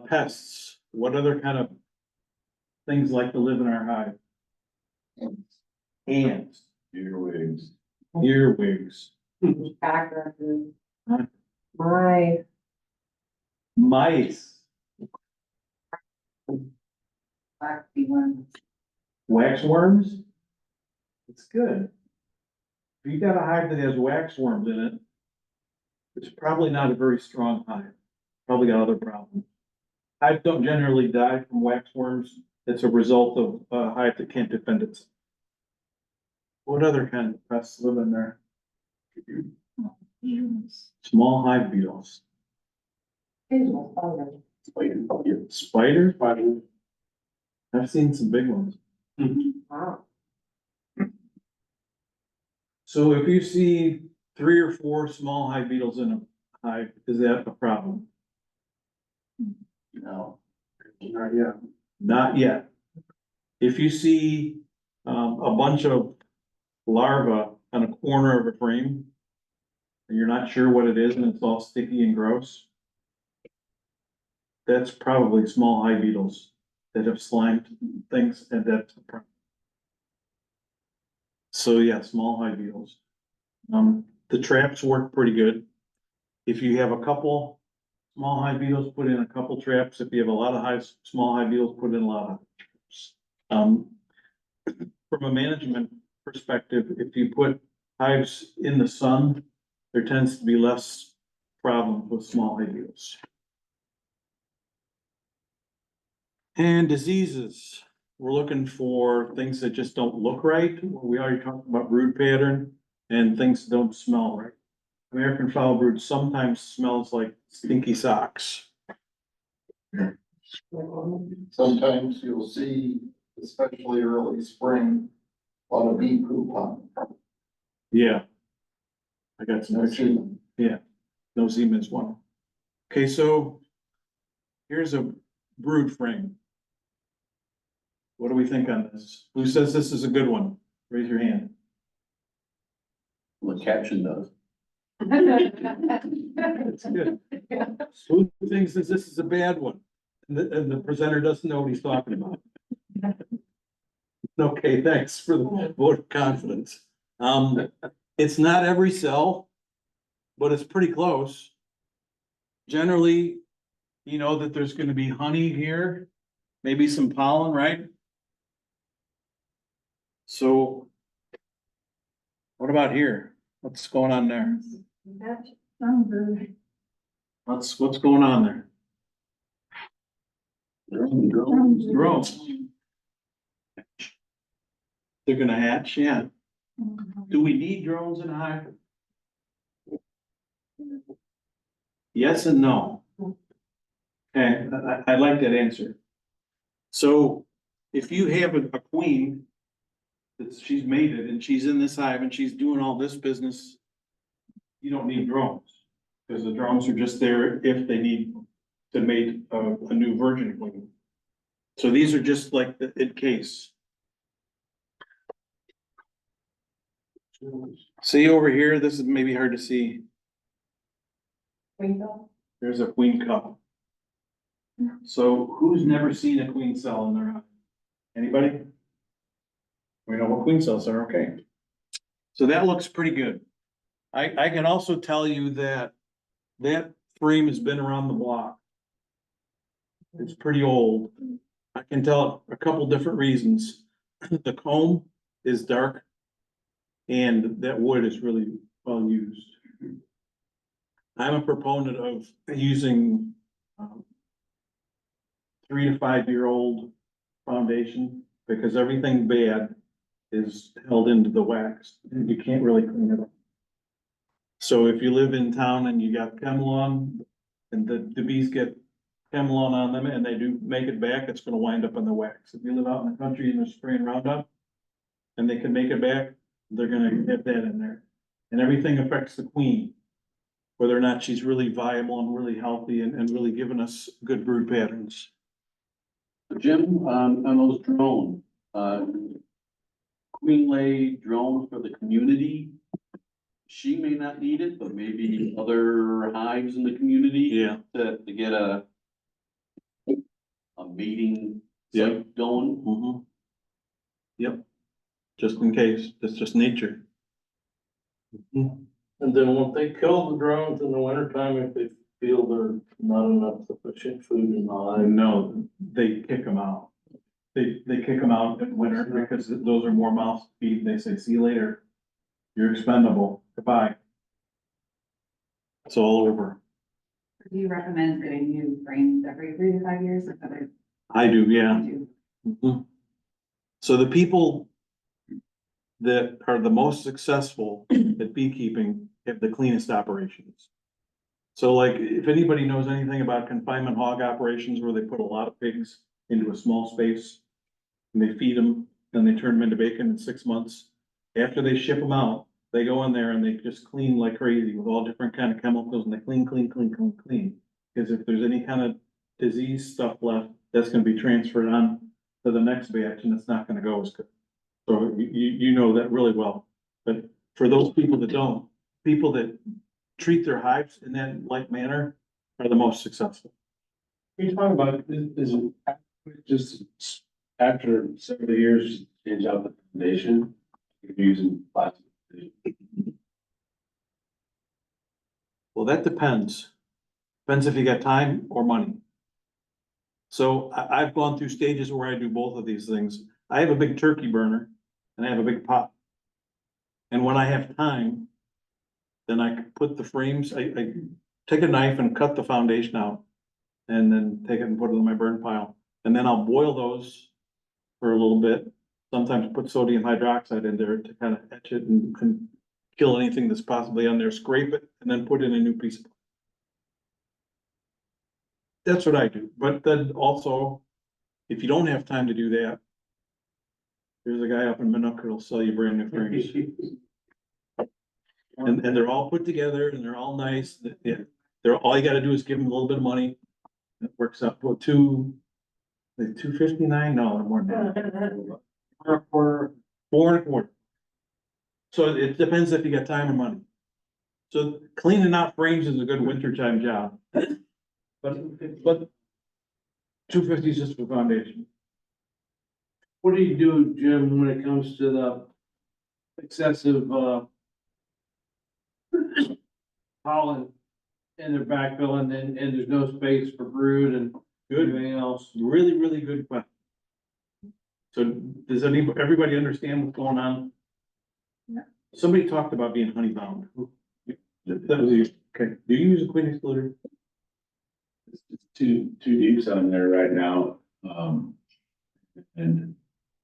Pests, what other kind of things like to live in our hive? Ants, Earwigs. earwigs, cockroaches. Huh? My, mice, Black bee worms. waxworms. It's good. If you got a hive that has waxworms in it, it's probably not a very strong hive. Probably got other problems. Hives don't generally die from waxworms. It's a result of a hive that can't defend itself. What other kind of pests live in there? beetles, Small hive beetles. Spiders? I've seen some big ones. wow. So if you see 3 or 4 small hive beetles in a hive, is that a problem? No. Not yet. Not yet. If you see a bunch of larvae on a corner of a frame, and you're not sure what it is and it's all sticky and gross, that's probably small hive beetles that have slimed things and that's the problem. So yeah, small hive beetles. The traps work pretty good. If you have a couple small hive beetles, put in a couple traps. If you have a lot of small hive beetles, put in a lot of traps. From a management perspective, if you put hives in the sun, there tends to be less problems with small hive beetles. And diseases, we're looking for things that just don't look right. We already talked about brood pattern and things that don't smell right. American foul brood sometimes smells like stinky socks. Sometimes you'll see, especially early spring, a lot of bee poop on. Yeah. I got some pictures. Yeah, no semen is one. Okay, so here's a brood frame. What do we think on this? Who says this is a good one? Raise your hand. The caption does. It's good. Who thinks that this is a bad one? And the presenter doesn't know what he's talking about. Okay, thanks for the vote of confidence. It's not every cell, but it's pretty close. Generally, you know that there's gonna be honey here, maybe some pollen, right? So what about here? What's going on there? Songbird. What's going on there? Drones. They're gonna hatch, yeah. Do we need drones in a hive? Yes and no. Okay, I like that answer. So if you have a queen she's mated and she's in this hive and she's doing all this business, you don't need drones. Because the drones are just there if they need to mate a new virgin queen. So these are just like the in case. See over here, this is maybe hard to see. There's a queen cup. So who's never seen a queen cell in their hive? Anybody? We know what queen cells are, okay. So that looks pretty good. I can also tell you that that frame has been around the block. It's pretty old. I can tell a couple different reasons. The comb is dark and that wood is really well used. I'm a proponent of using 3 to 5 year old foundation because everything bad is held into the wax. You can't really clean it up. So if you live in town and you got Chemlon and the bees get Chemlon on them and they do make it back, it's gonna wind up in the wax. If you live out in the country and they're spraying Roundup and they can make it back, they're gonna get that in there. And everything affects the queen, whether or not she's really viable and really healthy and really giving us good brood patterns. Jim, on those drones, queen lay drone for the community. She may not need it, but maybe other hives in the community. Yeah. To get a mating Yeah. site going. Mm-hmm. Yep, just in case, that's just nature. And then won't they kill the drones in the wintertime if they feel there's not enough sufficient food in the hive? No, they kick them out. They kick them out in winter because those are more mouths to feed. They say, see you later. You're expendable. Goodbye. It's all over. Do you recommend getting new frames every 3 to 5 years? I do, yeah. Do. Mhm. So the people that are the most successful at beekeeping have the cleanest operations. So like, if anybody knows anything about confinement hog operations where they put a lot of pigs into a small space and they feed them, then they turn them into bacon in 6 months. After they ship them out, they go in there and they just clean like crazy with all different kind of chemicals and they clean. Because if there's any kind of disease stuff left, that's gonna be transferred on to the next batch and it's not gonna go as good. So you know that really well. But for those people that don't, people that treat their hives in that like manner are the most successful. Can you talk about, is it just after several years, change out the foundation, if you're using plastic? Well, that depends. Depends if you got time or money. So I've gone through stages where I do both of these things. I have a big turkey burner and I have a big pot. And when I have time, then I put the frames, I take a knife and cut the foundation out. And then take it and put it in my burn pile. And then I'll boil those for a little bit. Sometimes put sodium hydroxide in there to kind of etch it and kill anything that's possibly on there, scrape it, and then put in a new piece of. That's what I do. But then also, if you don't have time to do that, there's a guy up in Minooka who'll sell you brand new frames. And they're all put together and they're all nice. Yeah, all you gotta do is give them a little bit of money. It works out to Like $259, no, more than that. For 4.25. So it depends if you got time or money. So cleaning out frames is a good wintertime job. But 250 is just for foundation. what do you do, Jim, when it comes to the excessive, pollen in their backfill and there's no space for brood and everything else? Really, really good question. So does everybody understand what's going on? Yeah. Somebody talked about being honey bound. That was you. Okay. Do you use a queen excluder? It's two deeps on there right now, and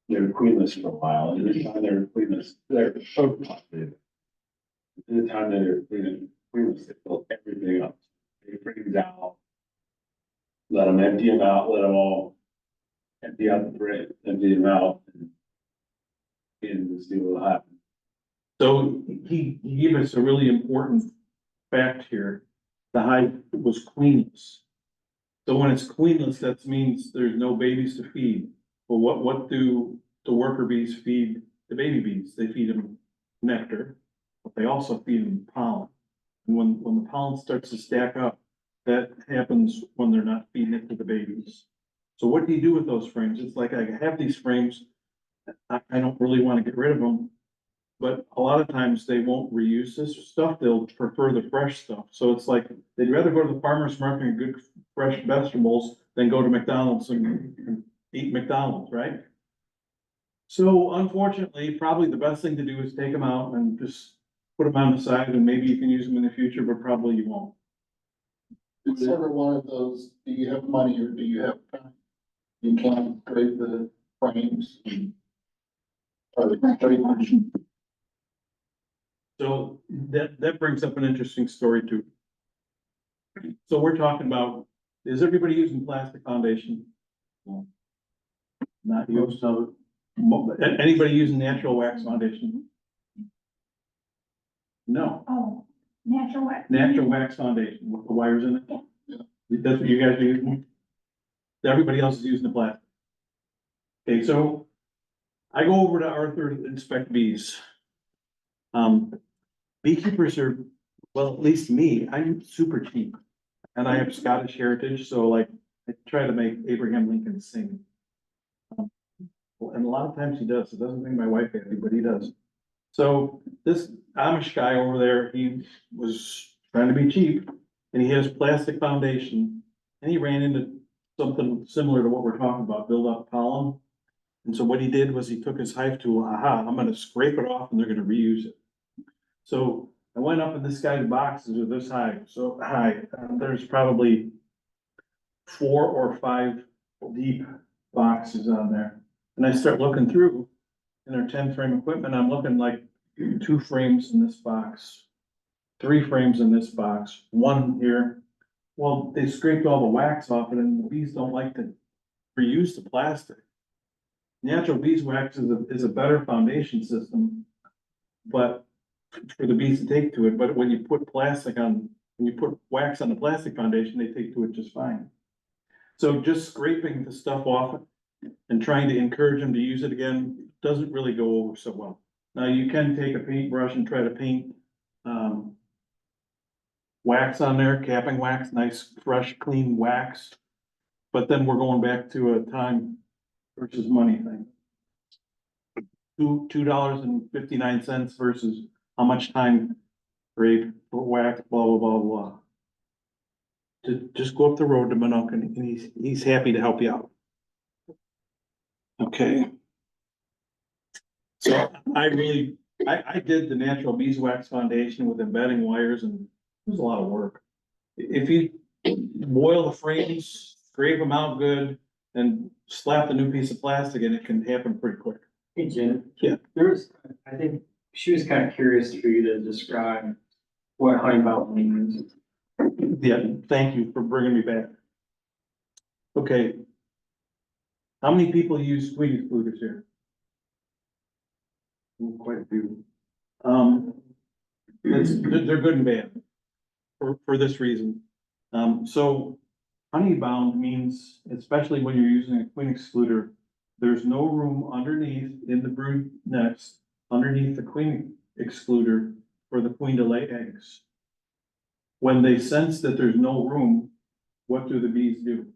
they were queenless for a while, and the time they were queenless, they're so popular. The time they were queenless, they filled everything up. They bring them out, let them empty them out, let them all empty out the drain, empty them out, and see what will happen. So he gave us a really important fact here. The hive was queenless. So when it's queenless, that means there's no babies to feed. Well, what do the worker bees feed the baby bees? They feed them nectar, but they also feed them pollen. And when the pollen starts to stack up, that happens when they're not feeding it to the babies. So what do you do with those frames? It's like I have these frames. I don't really want to get rid of them. But a lot of times they won't reuse this stuff. They'll prefer the fresh stuff. So it's like they'd rather go to the farmer's market and get good fresh vegetables than go to McDonald's and eat McDonald's, right? So unfortunately, probably the best thing to do is take them out and just put them on the side, and maybe you can use them in the future, but probably you won't. It's sort of one of those, do you have money or do you have time? You can't trade the frames. Or trade the So that brings up an interesting story too. So we're talking about, is everybody using plastic foundation? No. Not used, so, anybody using natural wax foundation? No, Oh, natural wax. natural wax foundation with the wires in it? Yeah. That's what you guys are using? Everybody else is using the plastic. Okay, so I go over to Arthur to inspect bees. Beekeepers are, well, at least me, I'm super cheap. And I have Scottish heritage, so like, I try to make Abraham Lincoln sing. And a lot of times he does. It doesn't make my wife happy, but he does. So this Amish guy over there, he was trying to be cheap and he has plastic foundation and he ran into something similar to what we're talking about, build up pollen. And so what he did was he took his hive tool, I'm gonna scrape it off and they're gonna reuse it. So I went up in this guy's boxes with this hive. So there's probably 4 or 5 deep boxes on there. And I start looking through in our 10-frame equipment, I'm looking like 2 frames in this box, 3 frames in this box, 1 here. Well, they scraped all the wax off it and the bees don't like to reuse the plastic. Natural beeswax is a better foundation system, but for the bees to take to it, but when you put when you put wax on the plastic foundation, they take to it just fine. So just scraping the stuff off and trying to encourage them to use it again doesn't really go over so well. Now you can take a paintbrush and try to paint wax on there, capping wax, nice, fresh, clean wax. But then we're going back to a time versus money thing. $2.59 versus how much time for wax, blah, blah, blah, blah. Just go up the road to Minook and he's happy to help you out. Okay. So I did the natural beeswax foundation with embedding wires and it was a lot of work. If you boil the frames, scrape them out good, and slap a new piece of plastic in, it can happen pretty quick. Hey, Jim. Yeah. I think she was kind of curious for you to describe what honey bound means. Yeah, thank you for bringing me back. Okay. How many people use squeeze excluders here? Quite a few. They're good and bad for this reason. So honey bound means, especially when you're using a queen excluder, there's no room underneath in the brood nest, underneath the queen excluder for the queen to lay eggs. When they sense that there's no room, what do the bees do?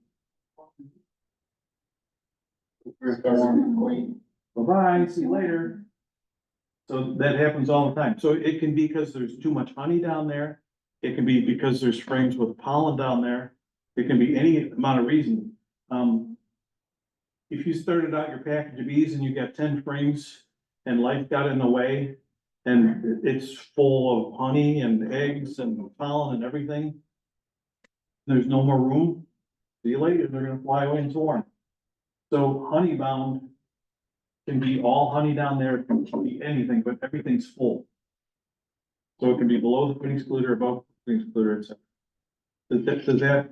Bye-bye, see you later. So that happens all the time. So it can be because there's too much honey down there. It can be because there's frames with pollen down there. It can be any amount of reason. If you started out your package of bees and you got 10 frames and life got in the way and it's full of honey and eggs and pollen and everything, there's no more room. See you later, they're gonna fly away and swarm. So honey bound can be all honey down there, it can be anything, but everything's full. So it can be below the queen excluder, above the queen excluder, etc. Does that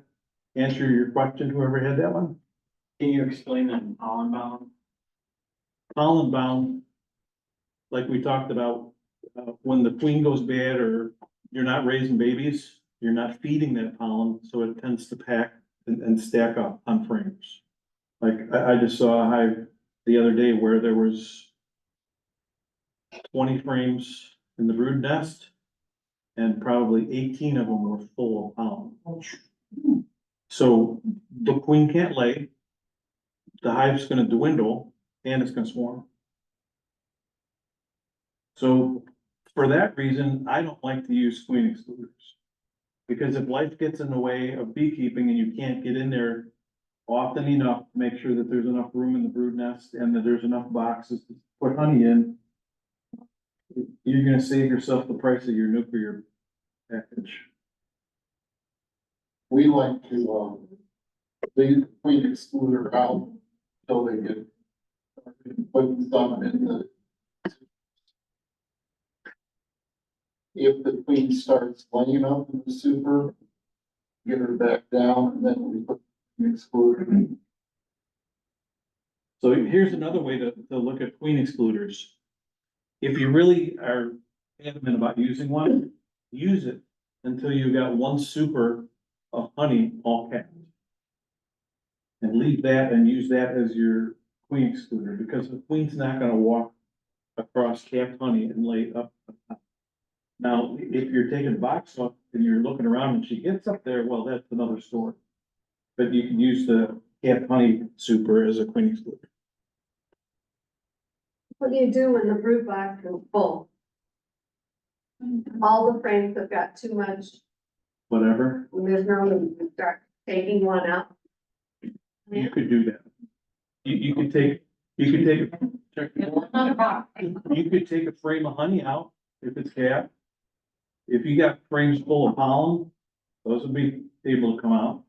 answer your question, whoever had that one? Can you explain that in pollen bound? Pollen bound, like we talked about, when the queen goes bad or you're not raising babies, you're not feeding that pollen, so it tends to pack and stack up on frames. Like I just saw a hive the other day where there was 20 frames in the brood nest and probably 18 of them were full of pollen. So the queen can't lay, the hive's gonna dwindle and it's gonna swarm. So for that reason, I don't like to use queen excluders. Because if life gets in the way of beekeeping and you can't get in there often enough to make sure that there's enough room in the brood nest and that there's enough boxes to put honey in, you're gonna save yourself the price of your nuclear package. We like to, leave the queen excluder out until they get putting some in the. If the queen starts laying up in the super, get her back down, and then we put the excluder in. So here's another way to look at queen excluders. If you really are adamant about using one, use it until you've got one super of honey all capped. And leave that and use that as your queen excluder, because the queen's not gonna walk across capped honey and lay up. Now, if you're taking the box up and you're looking around and she gets up there, well, that's another story. But you can use the capped honey super as a queen excluder. What do you do when the brood box is full? All the frames have got too much, Whatever, and there's no room to start taking one out. you could do that. You could take a frame of honey out if it's capped. If you got frames full of pollen, those would be able to come out.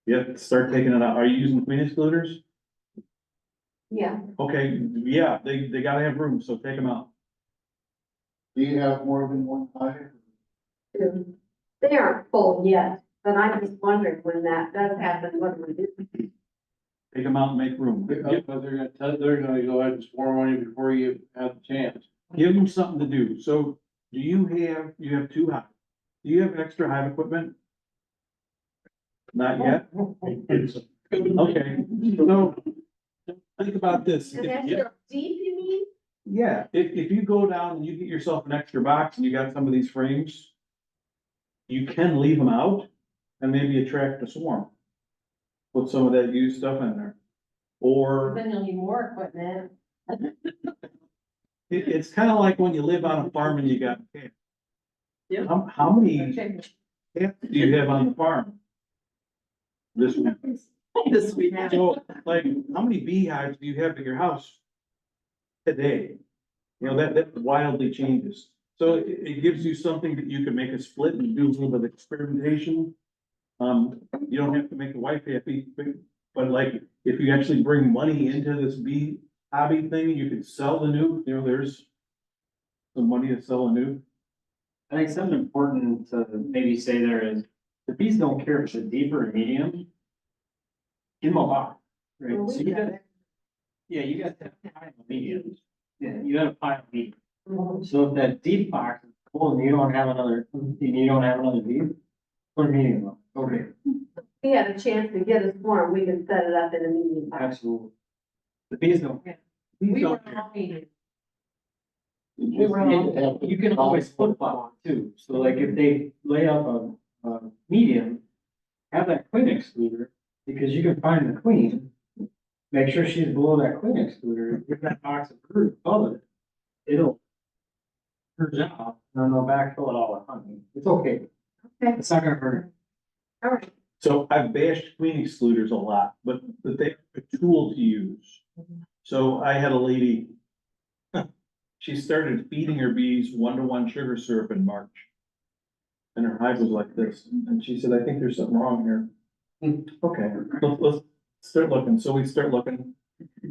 You have to start taking it out. Are you using queen excluders? Yeah. Okay, yeah, they gotta have room, so take them out. Do you have more than one hive? They aren't full yet, but I just wondered when that does happen, what do we do? Take them out and make room. But they're gonna go ahead and swarm on you before you have the chance. Give them something to do. So do you have two hives? Do you have extra hive equipment? Not yet? Okay, so think about this. And that's your deep, you mean? Yeah, if you go down and you get yourself an extra box and you got some of these frames, you can leave them out and maybe attract a swarm. Put some of that used stuff in there. Or Then you'll need more equipment. it's kind of like when you live on a farm and you got cats. Yeah. How many cats do you have on the farm? This week. This week. So, like, how many beehives do you have at your house today? You know, that wildly changes. So it gives you something that you can make a split and do a little bit of experimentation. You don't have to make the wife happy, but like, if you actually bring money into this bee hobby thing, you can sell the new, you know, there's some money to sell a new. I think something important to maybe say there is, the bees don't care if it's deeper or medium. Give them a box, right? Well, So we you got got, yeah, you got that pile of mediums. Yeah, you got a pile of medium. it. So if that deep box is full and you don't have another bee, put a medium on. Okay. we had a chance to get a swarm, we can set it up in a meeting. Absolutely. The bees don't. We were all meeting. You just need to have. You can always flip flop too, so like if they lay up a medium, have that queen excluder, because you can find the queen. Make sure she's below that queen excluder, give that box of brood above it, it'll purge out, and then they'll backfill it all with honey, it's okay. Okay. It's not gonna hurt. All right. So I've bashed queen excluders a lot, but they're a tool to use. So I had a lady, she started feeding her bees 1-to-1 sugar syrup in March. And her hive was like this, and she said, I think there's something wrong here. Okay, let's start looking. So we start looking.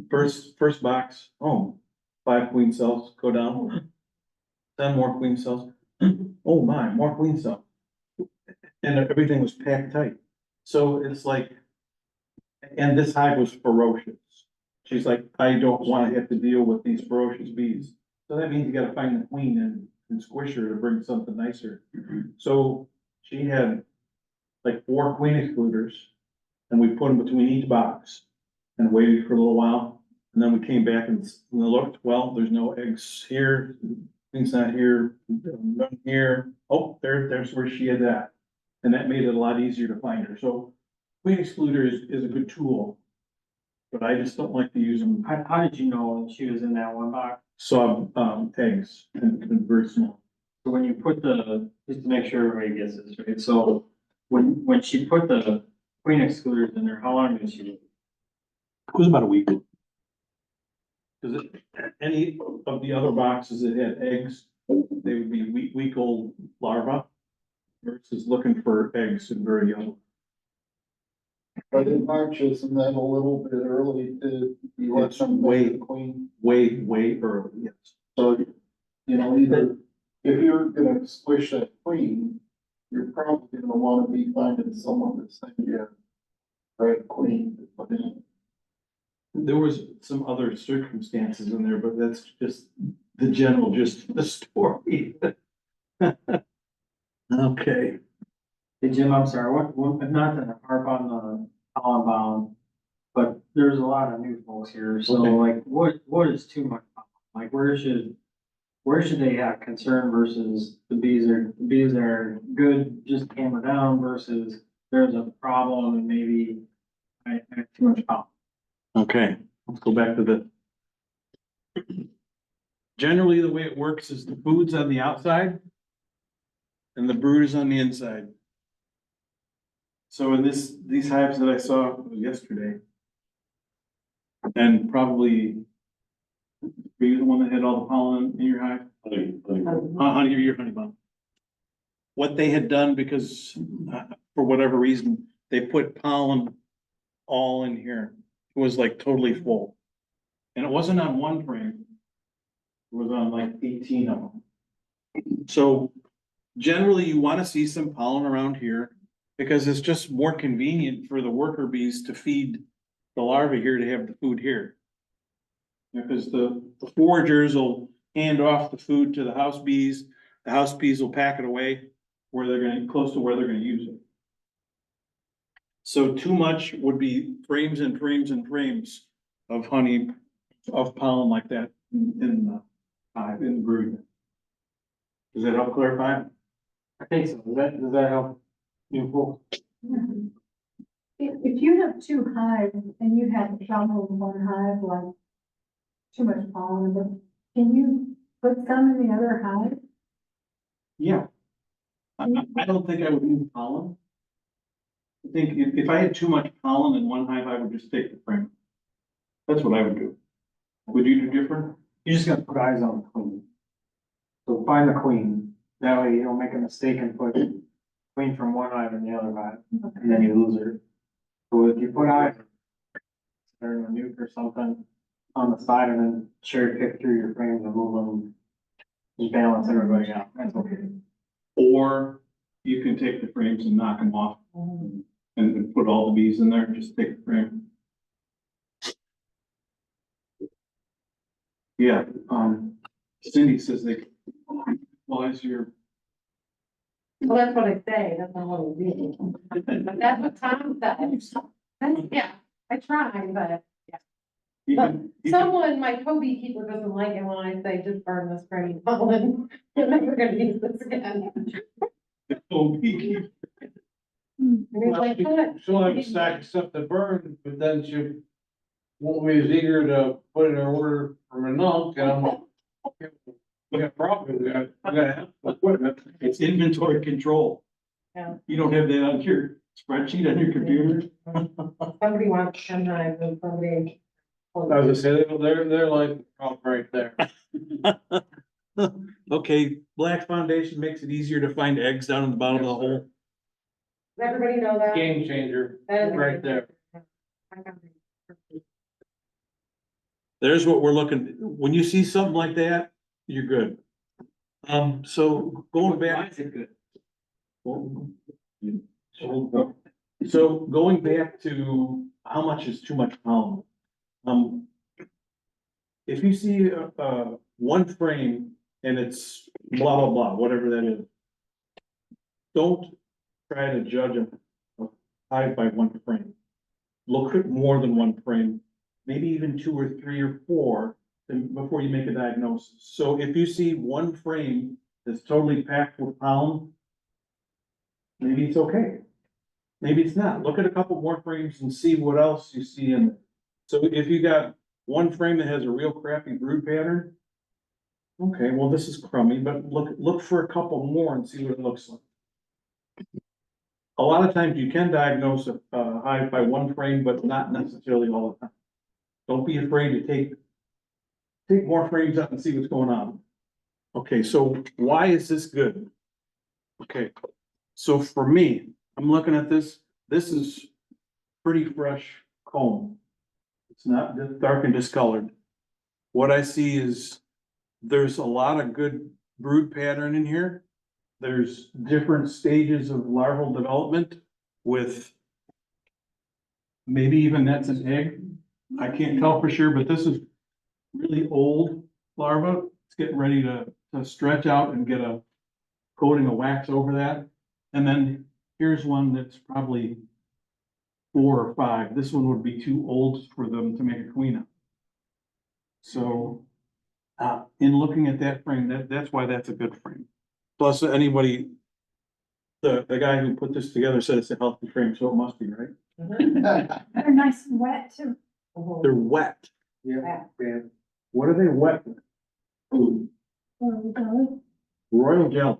First box, oh, 5 queen cells, go down. 10 more queen cells. Oh my, more queen cells. And everything was packed tight. So it's like, and this hive was ferocious. She's like, I don't want to have to deal with these ferocious bees. So that means you gotta find the queen and squish her to bring something nicer. So she had like 4 queen excluders, and we put them between each box and waited for a little while. And then we came back and looked, well, there's no eggs here, queen's not here, none here. Oh, there's where she had that. And that made it a lot easier to find her. So queen excluder is a good tool, but I just don't like to use them. How did you know she was in that one box? So, eggs and very small. So when you put just to make sure everybody gets this right, so when she put the queen excluders in there, how long did she leave? It was about a week. Cause any of the other boxes that had eggs, they would be week-old larvae versus looking for eggs and very young. But in March, isn't that a little bit early to, you let It's them way- make the queen? Way early, yes. So, you know, either, if you're gonna squish that queen, you're probably gonna wanna be finding someone that's send you a red queen to put in. There was some other circumstances in there, but that's just the general gist of the story. Okay. Hey, Jim, I'm sorry, not to harp on the pollen bound, but there's a lot of new folks here, so Okay. like, what is too much pollen? Like, where should they have concern versus the bees are good, just hammer down versus there's a problem and maybe I have too much pollen. Okay, let's go back to the. Generally, the way it works is the food's on the outside and the brood is on the inside. So in these hives that I saw yesterday, and probably, were you the one that had all the pollen in your hive? Honey, your honey bomb. What they had done, because for whatever reason, they put pollen all in here. It was like totally full. And it wasn't on one frame. It was on like 18 of them. So generally you want to see some pollen around here because it's just more convenient for the worker bees to feed the larvae here to have the food here. Because the foragers will hand off the food to the house bees. The house bees will pack it away where they're gonna, close to where they're gonna use it. So too much would be frames and frames and frames of honey, of pollen like that in the hive, in the brood. Does that help clarify? I think so, does that help new folks? If you have 2 hives and you have a problem with one hive, like too much pollen, but can you put some in the other hive? Yeah. I don't think I would use pollen. I think if I had too much pollen in one hive, I would just take the frame. That's what I would do. Would you do different? You just gotta put eyes on the queen. So find the queen, that way you don't make a mistake and put queen from one hive in the other hive, and then you lose her. So if you put eyes, or a nuke or something on the side and then cherry pick through your frames and move them, just balance everybody out, that's okay. Or you can take the frames and knock them off and put all the bees in there, just take the frame. Yeah, Cindy says they, well, as your Well, that's what I say, that's not what we do. But that's what Tom says. Yeah, I try, but You but can- you can- someone, my co-beekeeper doesn't like it when I say just burn this spring pollen. You're never gonna use this again. Oh, Beekeeper. And he's like, "Good." She'll have a stack of stuff to burn, but then she won't be as eager to put in her order from a nunk, and I'm like, we got problems, we gotta have equipment. It's inventory control. Yeah. You don't have that on your spreadsheet on your computer? Somebody wants 10 knives and somebody. I was gonna say, they're like, oh, right there. Okay, black foundation makes it easier to find eggs down in the bottom of the hole. Does everybody know that? Game changer, That is- right there. There's what we're looking, when you see something like that, you're good. So going back. So going back to how much is too much pollen? If you see one frame and it's blah, blah, blah, whatever that is. Don't try to judge a hive by one frame. Look at more than one frame, maybe even 2 or 3 or 4, before you make a diagnosis. So if you see one frame that's totally packed with pollen, maybe it's okay. Maybe it's not. Look at a couple more frames and see what else you see in there. So if you got one frame that has a real crappy brood pattern, okay, well, this is crummy, but look for a couple more and see what it looks like. A lot of times you can diagnose a hive by one frame, but not necessarily all the time. Don't be afraid to take more frames up and see what's going on. Okay, so why is this good? Okay, so for me, I'm looking at this, this is pretty fresh comb. It's not dark and discolored. What I see is there's a lot of good brood pattern in here. There's different stages of larval development with maybe even that's an egg. I can't tell for sure, but this is really old larva. It's getting ready to stretch out and get a coating of wax over that. And then here's one that's probably 4 or 5. This one would be too old for them to make a queen of. So in looking at that frame, that's why that's a good frame. Plus anybody, the guy who put this together said it's a healthy frame, so it must be, right? They're nice and wet too. They're wet. Yeah. What are they wet with? Food. Royal jelly.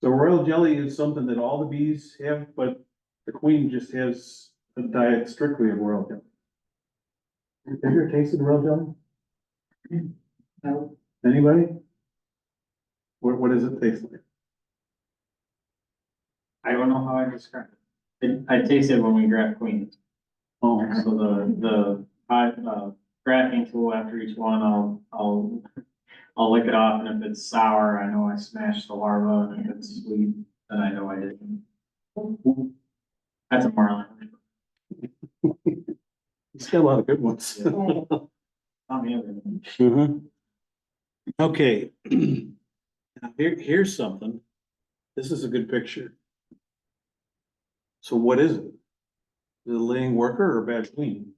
So royal jelly is something that all the bees have, but the queen just has a diet strictly of royal jelly. Have you ever tasted royal jelly? No. Anybody? What does it taste like? I don't know how I describe it. I taste it when we graft queens. Oh, So the grafting tool after each one, I'll lick it off, and if it's sour, I know I smashed the larva, and if it's sweet, then I know I didn't. That's a marlin. it's got a lot of good ones. Not me either. Mhm. Okay. Now here's something. This is a good picture. So what is it? Is it a laying worker or a bad queen?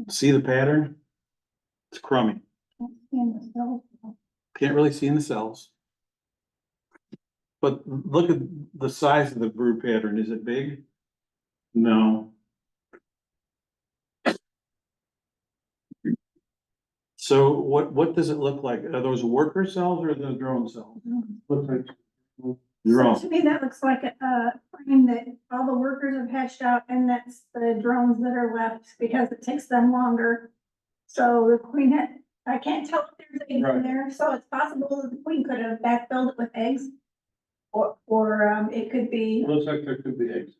See the pattern? It's crummy. Can't really see in the cells. But look at the size of the brood pattern. Is it big? No. So what does it look like? Are those worker cells or the drone cells? Looks like Drone. To me, that looks like a frame that all the workers have hatched out, and that's the drones that are left because it takes them longer. So the queen I can't tell if there's eggs in there, so it's possible that the queen could have backfilled it with eggs. Or it could be, looks like there could be eggs.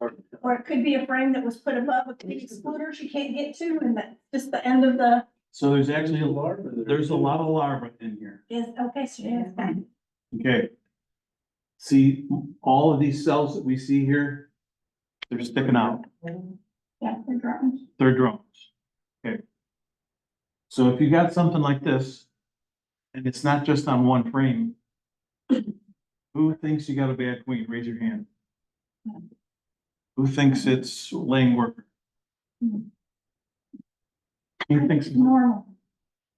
or it could be a frame that was put above a big excluder she can't get to, and that's just the end of the, So there's actually larva there. there's a lot of larvae in here. is, okay, so yes, Okay. See, all of these cells that we see here, they're sticking out. yeah, they're drones. They're drones. Okay. So if you got something like this, and it's not just on one frame, Who thinks you got a bad queen? Raise your hand. Who thinks it's laying worker? Who thinks, It's normal,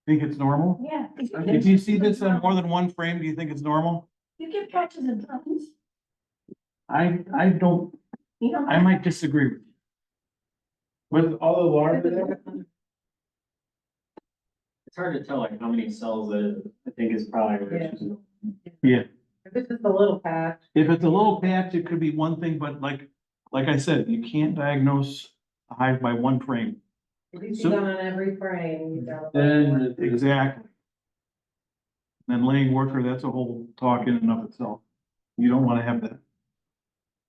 think it's normal? yeah. If you see this on more than one frame, do you think it's normal? You get patches of drones, I don't, you don't. I might disagree with you. With all the larvae there, It's hard to tell like how many cells that I think is probably. Yeah. If it's just a little patch. If it's a little patch, it could be one thing, but like I said, you can't diagnose a hive by one frame. If you see So- that on every frame, you know. then Exactly. Then laying worker, that's a whole talk in and of itself. You don't wanna have that.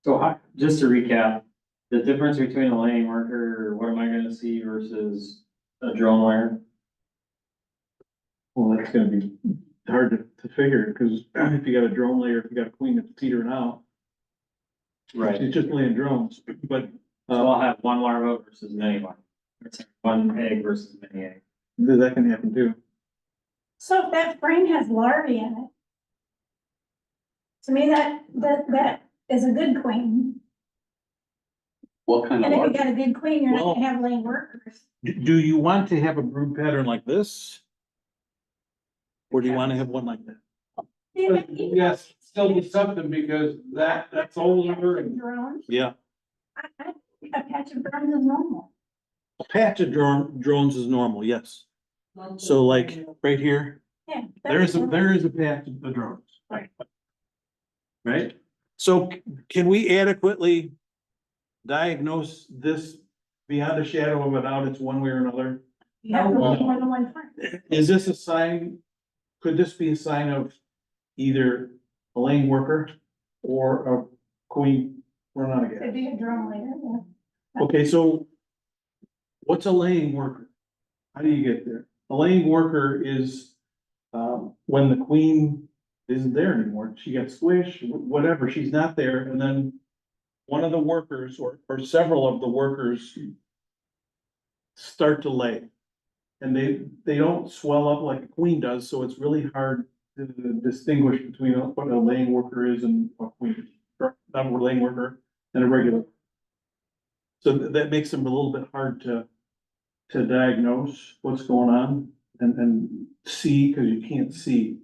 So just to recap, the difference between a laying worker, what am I gonna see versus a drone layer? Well, that's gonna be hard to figure, cause if you got a drone layer, if you got a queen that's teetering out, she's just laying drones, but, So I'll have one larva versus many larvae. It's one egg versus many eggs. that can happen too. So if that frame has larvae in it, to me, that is a good queen. What kind And of if you larvae? got a good queen, you're not Well- gonna have laying workers. Do you want to have a brood pattern like this? Or do you wanna have one like that? Yes, still do something because that's older and Drones, Yeah. I think a patch of drones is normal. A patch of drones is normal, yes. So like, right here, Yeah. there is a patch of the drones. Right. Right? So can we adequately diagnose this beyond a shadow of a doubt, it's one way or another? You have more than one frame. Is this a sign, could this be a sign of either a laying worker or a queen run out of It'd gas? be a drone layer, yeah. Okay, so what's a laying worker? How do you get there? A laying worker is, when the queen isn't there anymore, she gets squished, whatever, she's not there, and then one of the workers or several of the workers start to lay. And they don't swell up like a queen does, so it's really hard to distinguish between what a laying worker is and a queen, or not a laying worker and a regular. So that makes them a little bit hard to diagnose what's going on and see, cause you can't see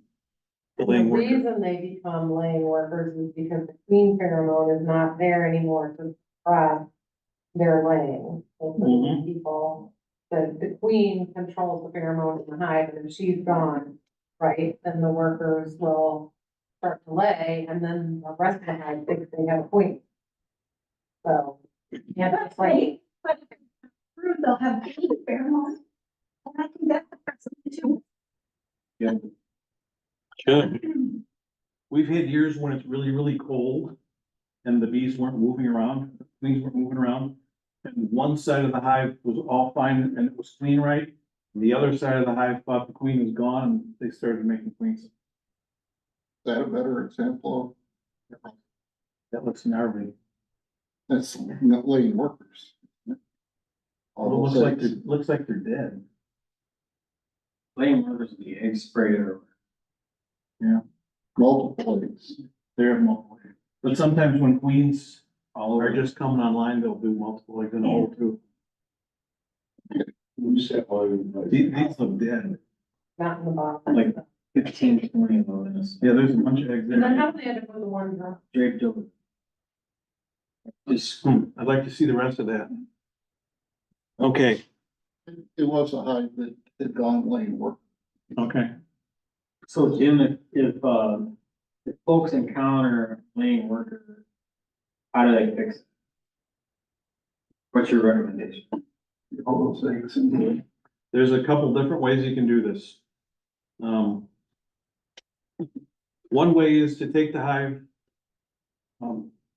the The laying worker. reason they become laying workers is because the queen pheromone is not there anymore to suppress their laying. So for Mhm. people, the queen controls the pheromone in the hive, and if she's gone, right, then the workers will start to lay, and then the rest of the hive thinks they have a queen. So, yeah, But that's like, but if it's true, they'll have bee pheromones. And I think that's the person too. Should. We've had years when it's really, really cold and the bees weren't moving around, the queens weren't moving around. And one side of the hive was all fine and it was clean, right? And the other side of the hive thought the queen was gone and they started making queens. Is that a better example That looks gnarly. of, that's not laying workers? Well, All it those looks eggs. looks like they're dead. Laying workers, the egg spray or. Multiple eggs. They're multiple. But sometimes when queens All are over. just coming online, they'll do multiple like in a hole too. you said, well, These look dead. not in the bottom. Like 15 to 20 of those Yeah, there's a bunch of eggs And then there. how do they end up with the one drop? draped over. Just, I'd like to see the rest of that. Okay, It was a hive that had gone laying work. okay. so Jim, if folks encounter a laying worker, how do they fix it? What's your recommendation? All those eggs in there. There's a couple different ways you can do this. One way is to take the hive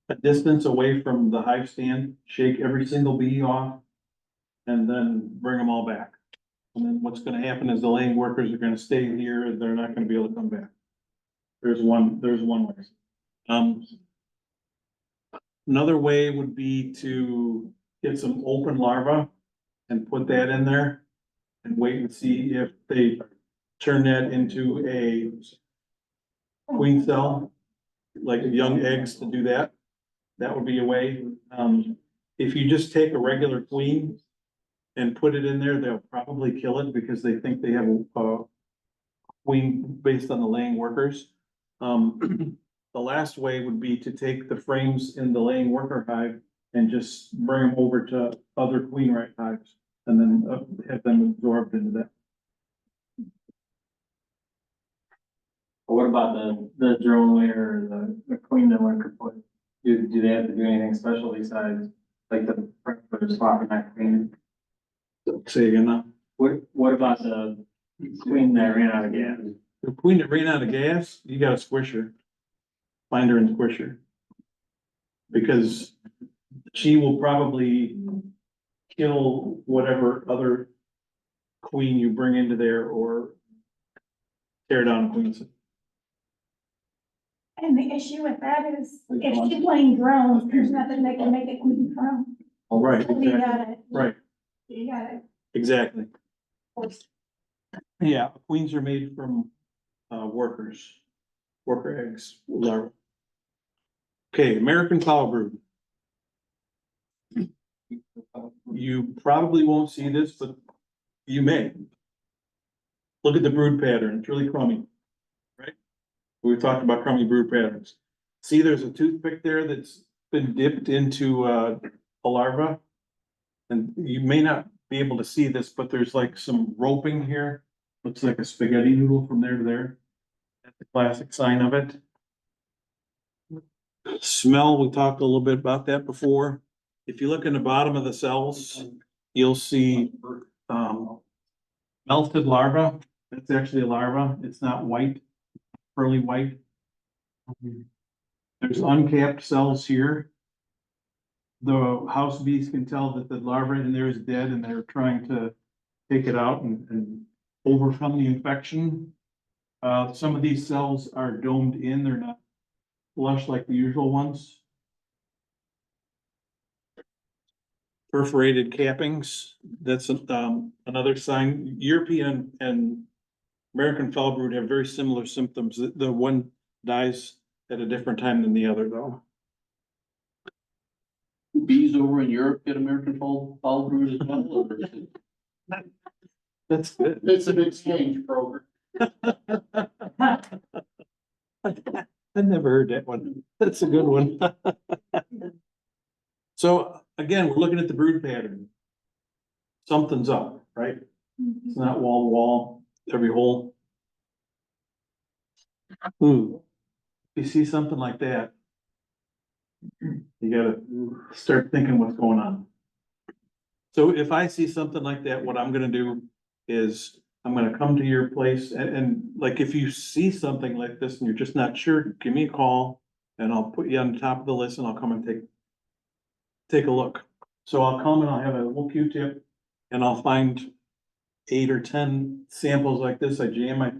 a distance away from the hive stand, shake every single bee off, and then bring them all back. And then what's gonna happen is the laying workers are gonna stay here, they're not gonna be able to come back. There's one way. Another way would be to get some open larvae and put that in there and wait and see if they turn that into queen cell, like young eggs to do that. That would be a way. If you just take a regular queen and put it in there, they'll probably kill it because they think they have a queen based on the laying workers. The last way would be to take the frames in the laying worker hive and just bring them over to other queen right hives and then have them absorbed into that. What about the drone layer, the queen that went kaput? Do they have to do anything special besides like the swapping that queen? Say again now. What about the queen that ran out of gas? The queen that ran out of gas, you gotta squish her. Find her and squish her. Because she will probably kill whatever other queen you bring into there or tear down queens. And the issue with that is, if she's playing drones, there's nothing they can make it queen from. Right, So you exactly, gotta, right, you gotta exactly. force. Yeah, queens are made from, worker eggs, larvae. Okay, American foul brood. You probably won't see this, but you may. Look at the brood pattern, it's really crummy, right? We've talked about crummy brood patterns. See, there's a toothpick there that's been dipped into, a larva. And you may not be able to see this, but there's like some roping here. Looks like a spaghetti noodle from there to there. That's the classic sign of it. Smell, we talked a little bit about that before. If you look in the bottom of the cells, you'll see, melted larva. That's actually a larva. It's not white, pearly white. There's uncapped cells here. The house bees can tell that the larva in there is dead and they're trying to take it out and overcome the infection. Some of these cells are domed in, they're not flush like the usual ones. Perforated cappings, that's another sign. European and American foul brood have very similar symptoms. The one dies at a different time than the other though. Bees over in Europe get American foul brood as well, or is it? That's good. It's an exchange program. I never heard that one. That's a good one. So again, we're looking at the brood pattern. Something's up, right? It's not wall to wall, every hole. Ooh, if you see something like that, you gotta start thinking what's going on. So if I see something like that, what I'm gonna do is I'm gonna come to your place and like, if you see something like this and you're just not sure, give me a call and I'll put you on the top of the list and I'll come and take a look. So I'll come and I'll have a little Q-tip and I'll find 8 or 10 samples like this. I jam my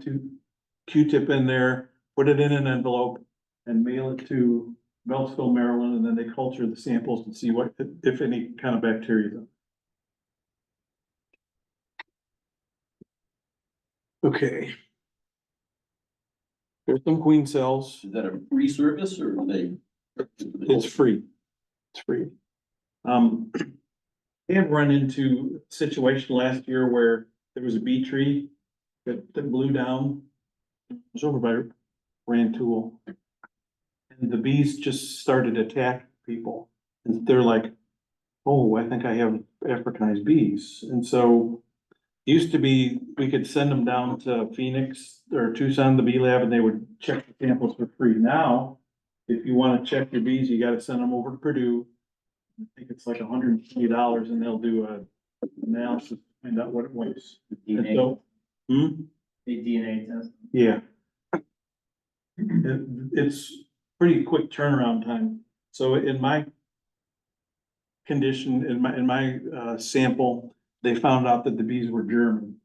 Q-tip in there, put it in an envelope and mail it to Beltsville, Maryland, and then they culture the samples and see what, if any kind of bacteria. Okay. There's some queen cells. Is that a free service or are they? It's free. It's free. They have run into a situation last year where there was a bee tree that blew down. It was over by Rantoul. And the bees just started to attack people. And they're like, oh, I think I have Africanized bees. And so used to be, we could send them down to Phoenix or Tucson, the bee lab, and they would check the samples for free. Now, if you want to check your bees, you got to send them over to Purdue. I think it's like $150 and they'll do a analysis to find out what it was. And so, A DNA test. yeah. It's pretty quick turnaround time. So in my condition, in my sample, they found out that the bees were German.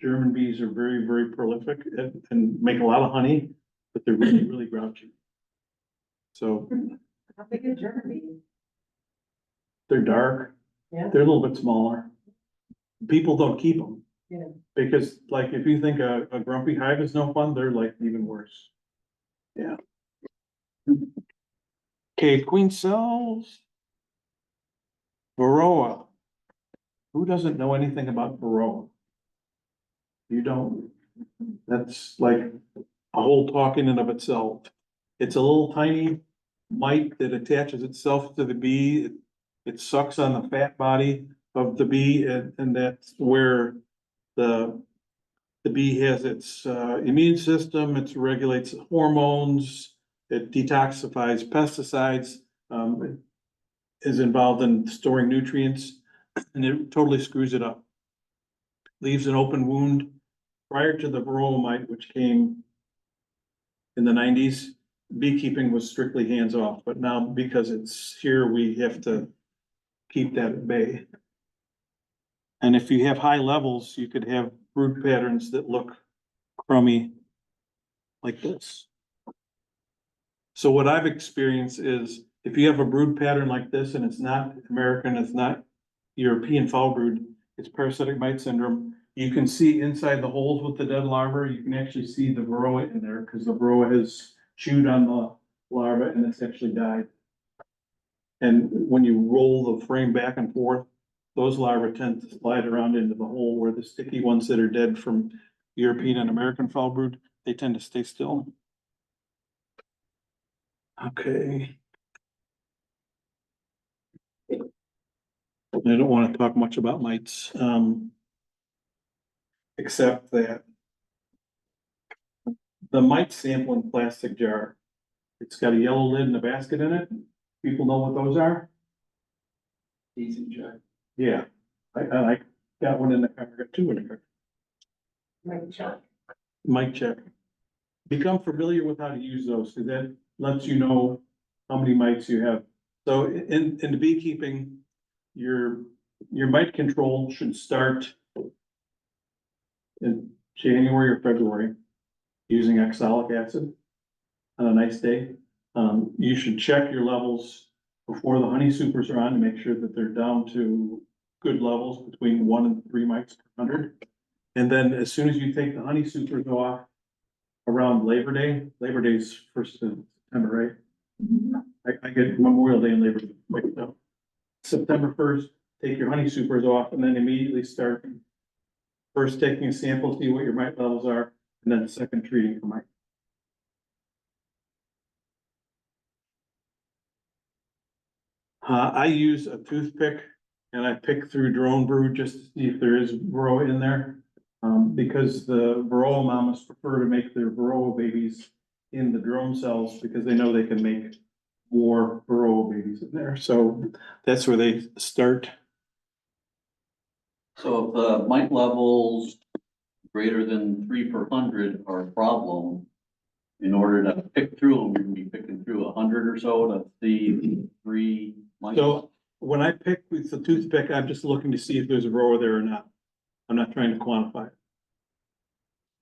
German bees are very, very prolific and make a lot of honey, but they're really, really grouchy. So How big is German bee? they're dark. Yeah. They're a little bit smaller. People don't keep them. Yeah. Because like, if you think a grumpy hive is no fun, they're like even worse. Yeah. Okay, queen cells. Varroa. Who doesn't know anything about Varroa? You don't, that's like a whole talk in and of itself. It's a little tiny mite that attaches itself to the bee. It sucks on the fat body of the bee, and that's where the bee has its immune system, it regulates hormones, it detoxifies pesticides, it is involved in storing nutrients, and it totally screws it up. Leaves an open wound. Prior to the varroa mite, which came in the nineties, beekeeping was strictly hands-off, but now because it's here, we have to keep that at bay. And if you have high levels, you could have brood patterns that look crummy like this. So what I've experienced is if you have a brood pattern like this and it's not American, it's not European foul brood, it's parasitic mite syndrome. You can see inside the holes with the dead larvae, you can actually see the varroa in there because the varroa has chewed on the larva and it's actually died. And when you roll the frame back and forth, those larvae tend to slide around into the hole where the sticky ones that are dead from European and American foul brood, they tend to stay still. Okay. I don't want to talk much about mites, except that the mite sampling plastic jar, it's got a yellow lid and a basket in it. People know what those are? Easy check. Yeah, I got one in the car, I got two in the car. Mite check. Become familiar with how to use those, because that lets you know how many mites you have. So in the beekeeping, your mite control should start in January or February using oxalic acid on a nice day. You should check your levels before the honey supers are on to make sure that they're down to good levels between 1 and 3 mites per 100. And then as soon as you take the honey supers off around Labor Day, Labor Day's 1st of September, right? I get Memorial Day and Labor Day. Wait, no. September 1st, take your honey supers off and then immediately start first taking a sample, see what your mite levels are, and then second treating for mite. I use a toothpick and I pick through drone brood just to see if there is varroa in there. Because the varroa mamas prefer to make their varroa babies in the drone cells because they know they can make more varroa babies in there. So that's where they start. So if the mite levels greater than 3 per 100 are a problem, in order to pick through them, you're gonna be picking through 100 or so to see 3 mites. So when I pick with the toothpick, I'm just looking to see if there's a varroa there or not. I'm not trying to quantify it.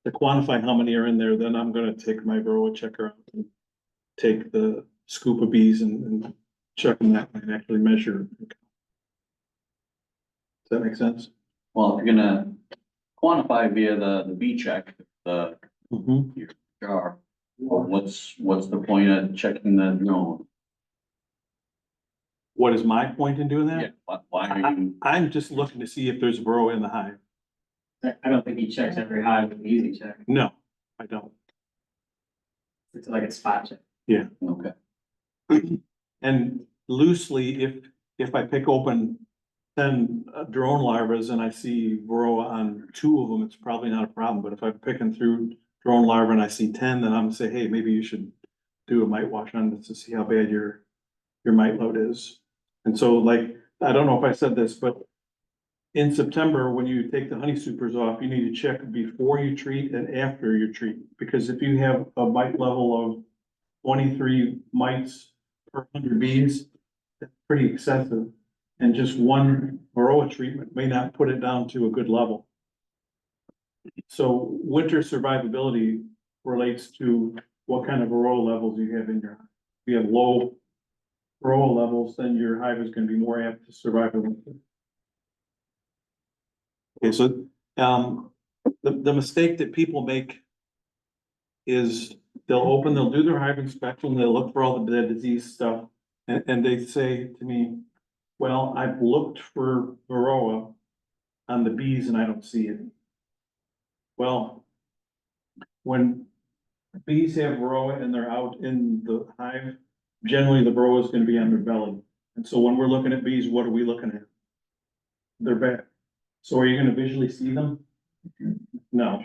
To quantify how many are in there, then I'm gonna take my varroa checker out and take the scoop of bees and check them that way and actually measure. Does that make sense? Well, if you're gonna quantify via the bee check, the jar, what's the point of checking the drone? What is my point in doing Yeah, that? why are you? I'm just looking to see if there's varroa in the hive. I don't think he checks every hive with an easy check. No, I don't. It's like a spot check. Yeah. Okay. And loosely, if I pick open 10 drone larvae and I see varroa on 2 of them, it's probably not a problem. But if I'm picking through drone larvae and I see 10, then I'm gonna say, hey, maybe you should do a mite wash on this to see how bad your mite load is. And so like, I don't know if I said this, but in September, when you take the honey supers off, you need to check before you treat and after you treat. Because if you have a mite level of 23 mites per 100 bees, that's pretty excessive. And just one varroa treatment may not put it down to a good level. So winter survivability relates to what kind of varroa levels you have in your hive. If you have low varroa levels, then your hive is going to be more apt to survive the winter. Okay, so the mistake that people make is they'll do their hive inspection, they'll look for all the disease stuff. And they say to me, well, I've looked for varroa on the bees and I don't see it. Well, when bees have varroa and they're out in the hive, generally the varroa is gonna be on their belly. And so when we're looking at bees, what are we looking at? Their back. So are you gonna visually see them? No.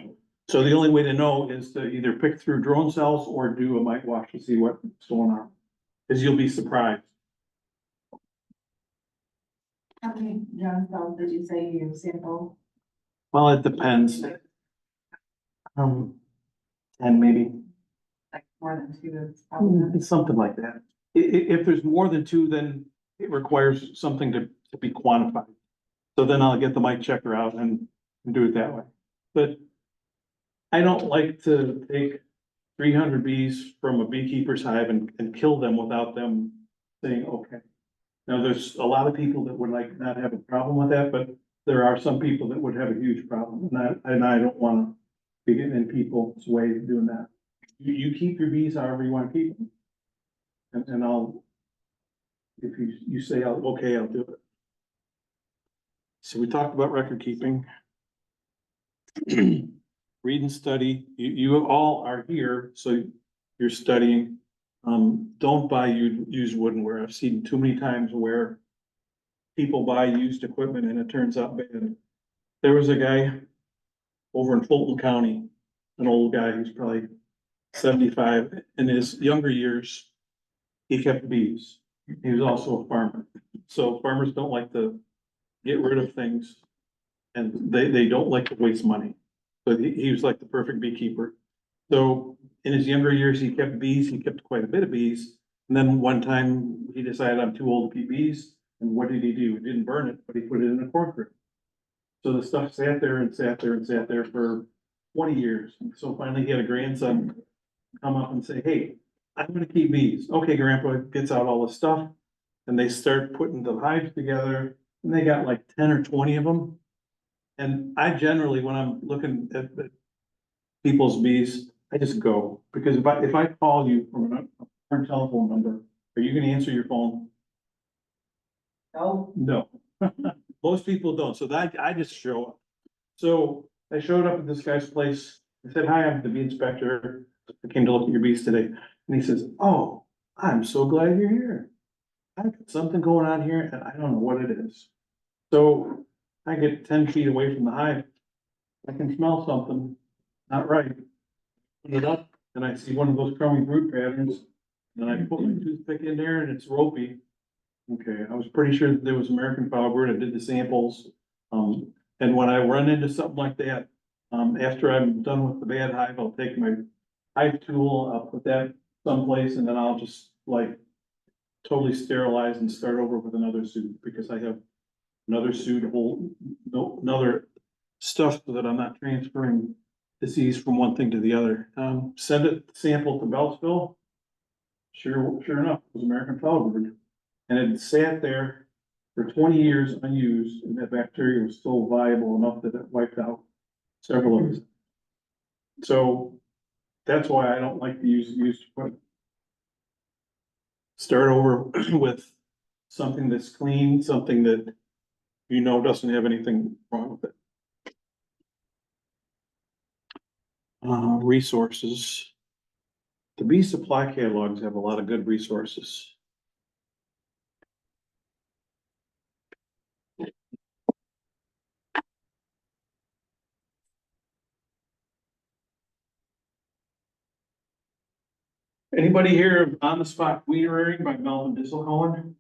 So the only way to know is to either pick through drone cells or do a mite wash to see what's going on. Cause you'll be surprised. How many drone cells did you say you sample? Well, it depends. And maybe Like more than two is probably. it's something like that. If there's more than two, then it requires something to be quantified. So then I'll get the mic checker out and do it that way. But I don't like to take 300 bees from a beekeeper's hive and kill them without them saying, okay. Now, there's a lot of people that would like not have a problem with that, but there are some people that would have a huge problem. And I don't want to be getting in people's way of doing that. You keep your bees however you want to keep them. And I'll, if you say, okay, I'll do it. So we talked about record keeping. Read and study. You all are here, so you're studying. Don't buy used woodenware. I've seen too many times where people buy used equipment and it turns out bad. There was a guy over in Fulton County, an old guy who's probably 75. In his younger years, he kept bees. He was also a farmer. So farmers don't like to get rid of things and they don't like to waste money. So he was like the perfect beekeeper. So in his younger years, he kept bees, he kept quite a bit of bees. And then one time he decided I'm too old to keep bees. And what did he do? He didn't burn it, but he put it in a corn crib. So the stuff sat there and sat there and sat there for 20 years. And so finally he had a grandson come up and say, hey, I'm gonna keep bees. Okay, grandpa gets out all the stuff and they start putting the hives together and they got like 10 or 20 of them. And I generally, when I'm looking at people's bees, I just go, because if I call you from a current telephone number, are you gonna answer your phone? No. No. Most people don't, so that, I just show up. So I showed up at this guy's place, I said, hi, I'm the bee inspector, I came to look at your bees today, and he says, oh, I'm so glad you're here. I've got something going on here, and I don't know what it is. So I get 10 feet away from the hive, I can smell something not right. Put it up, and I see one of those crummy brood patterns, and I put my toothpick in there and it's ropey. Okay, I was pretty sure that there was American foulbrood, I did the samples. And when I run into something like that, after I'm done with the bad hive, I'll take my hive tool, I'll put that someplace, and then I'll just like totally sterilize and start over with another suit, because I have another suit, another stuff so that I'm not transferring disease from one thing to the other. Send it sample to Beltsville. Sure enough, it was American foulbrood. And it sat there for 20 years unused, and that bacteria was still viable enough that it wiped out several of us. So that's why I don't like to use used equipment. Start over with something that's clean, something that you know doesn't have anything wrong with it. Resources. The bee supply catalogs have a lot of good resources. Anybody here of On the Spot Queen Rearing by Melvin Disselcohen?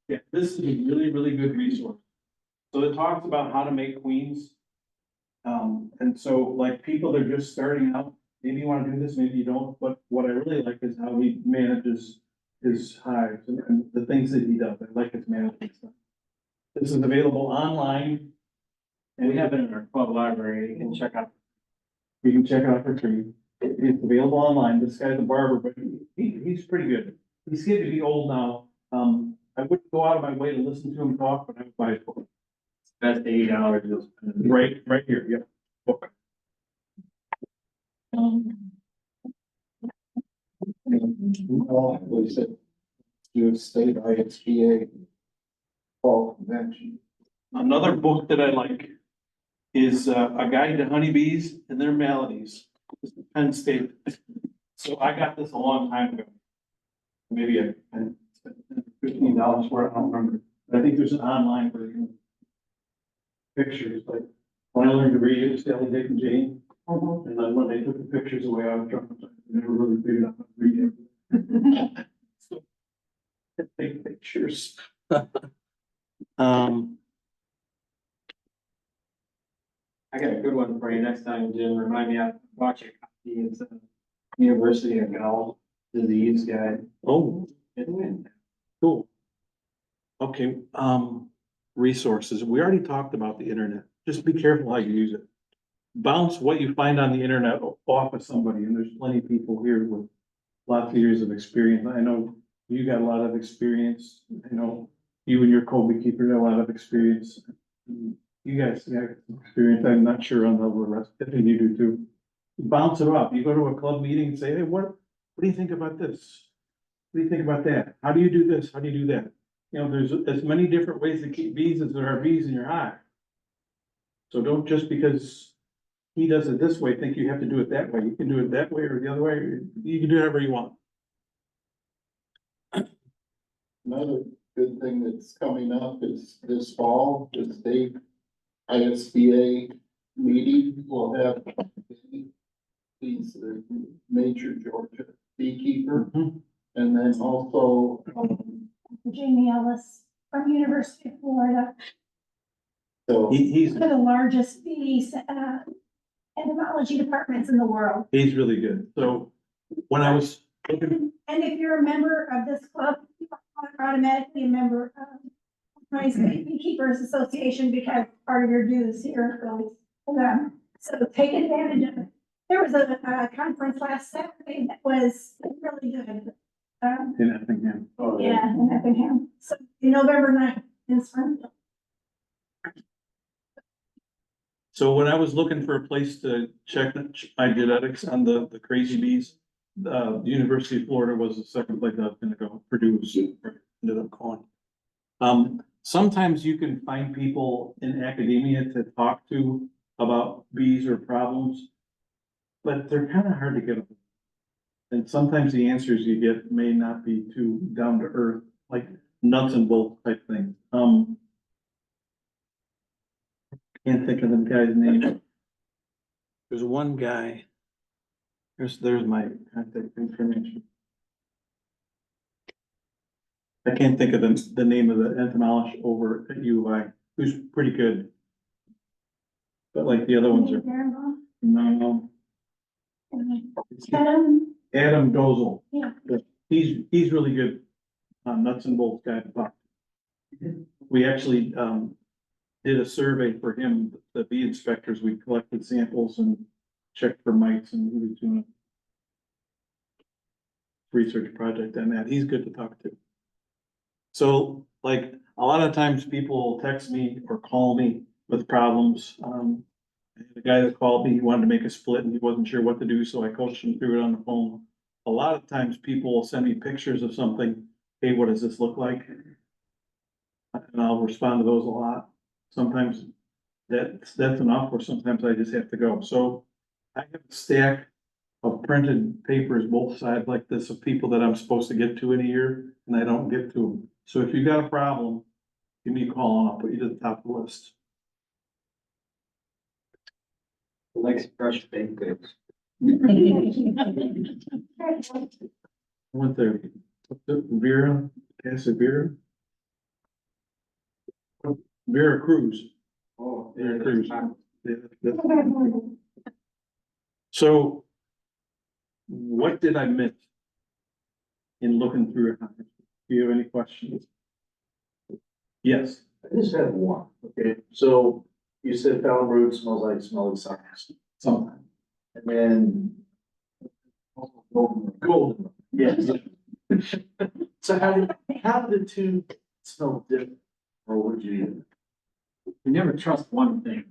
Yeah, this is a really, really good resource. So it talks about how to make queens. And so like people that are just starting out, maybe you want to do this, maybe you don't, but what I really like is how he manages his hives and the things that he does. I like his management stuff. This is available online. And we have it in our club library, you can check out. You can check it out for free. It's available online. This guy's a barber, but he's pretty good. He's getting to be old now. I wouldn't go out of my way to listen to him talk, but I would buy his book. That's $80 you'll spend. Right here, yep. Okay. We said, do a state ISBA fall convention. Another book that I like is A Guide to Honeybees and Their Maladies. This is Penn State. So I got this a long time ago. Maybe $15 for it, I don't remember. But I think there's an online version. Pictures, like when I learned to read, it was Sally, Dick, and Jane. And then when they took the pictures away, I was trying to, never really figured out how to read it. So, take pictures. I got a good one for you next time, Jim. Remind me, I watch a copy. It's a University of Gall disease guide. Oh, cool. Okay, resources. We already talked about the internet. Just be careful how you use it. Bounce what you find on the internet off of somebody, and there's plenty of people here with lots of years of experience. I know you got a lot of experience. I know you and your co-beekeeper got a lot of experience. You guys got experience. I'm not sure on the rest, if you do too. Bounce it off. You go to a club meeting and say, hey, what do you think about this? What do you think about that? How do you do this? How do you do that? You know, there's as many different ways to keep bees as there are bees in your hive. So don't just because he does it this way, think you have to do it that way. You can do it that way or the other way. You can do whatever you want. Another good thing that's coming up is this fall, the state ISBA meeting will have these major Georgia beekeeper. And then also, Jamie Ellis from University of Florida, so He's one of the largest bees, entomology departments in the world. he's really good. So when I was looking, And if you're a member of this club, you are automatically a member of my State Beekeepers Association because part of your dues here goes to them. So take advantage of it. There was a conference last Saturday that was really good. in Effingham, Yeah, in Effingham. So November 9th in Springfield. so when I was looking for a place to check my genetics on the crazy bees, the University of Florida was the second place I was gonna go. Purdue was, ended up going. Sometimes you can find people in academia to talk to about bees or problems, but they're kind of hard to get. And sometimes the answers you get may not be too down to earth, like nuts and bolts type thing. Can't think of the guy's name. There's one guy. There's my contact information. I can't think of the name of the entomologist over at U of I, who's pretty good. But like the other ones are, no. Adam Dozel. Yeah. He's really good, nuts and bolts guy to talk to. We actually, did a survey for him, the bee inspectors. We collected samples and checked for mites, and he was doing a research project on that. He's good to talk to. So like a lot of times people text me or call me with problems. The guy that called me, he wanted to make a split and he wasn't sure what to do, so I coached him through it on the phone. A lot of times people will send me pictures of something. Hey, what does this look like? And I'll respond to those a lot. Sometimes that's enough, or sometimes I just have to go. So I have a stack of printed papers, both sides like this, of people that I'm supposed to get to in a year, and I don't get to them. So if you got a problem, give me a call and I'll put you to the top of the list. Likes fresh baked goods. I went there, Vera, Casa Vera. Vera Cruz. Oh, Vera Cruz. Yeah. So what did I miss in looking through it? Do you have any questions? Yes. I just have one, okay, so you said fountain brood smells like smelly science, Sometimes. and then. Golden. Yes. So how did the two smell different, or would you? you never trust one thing.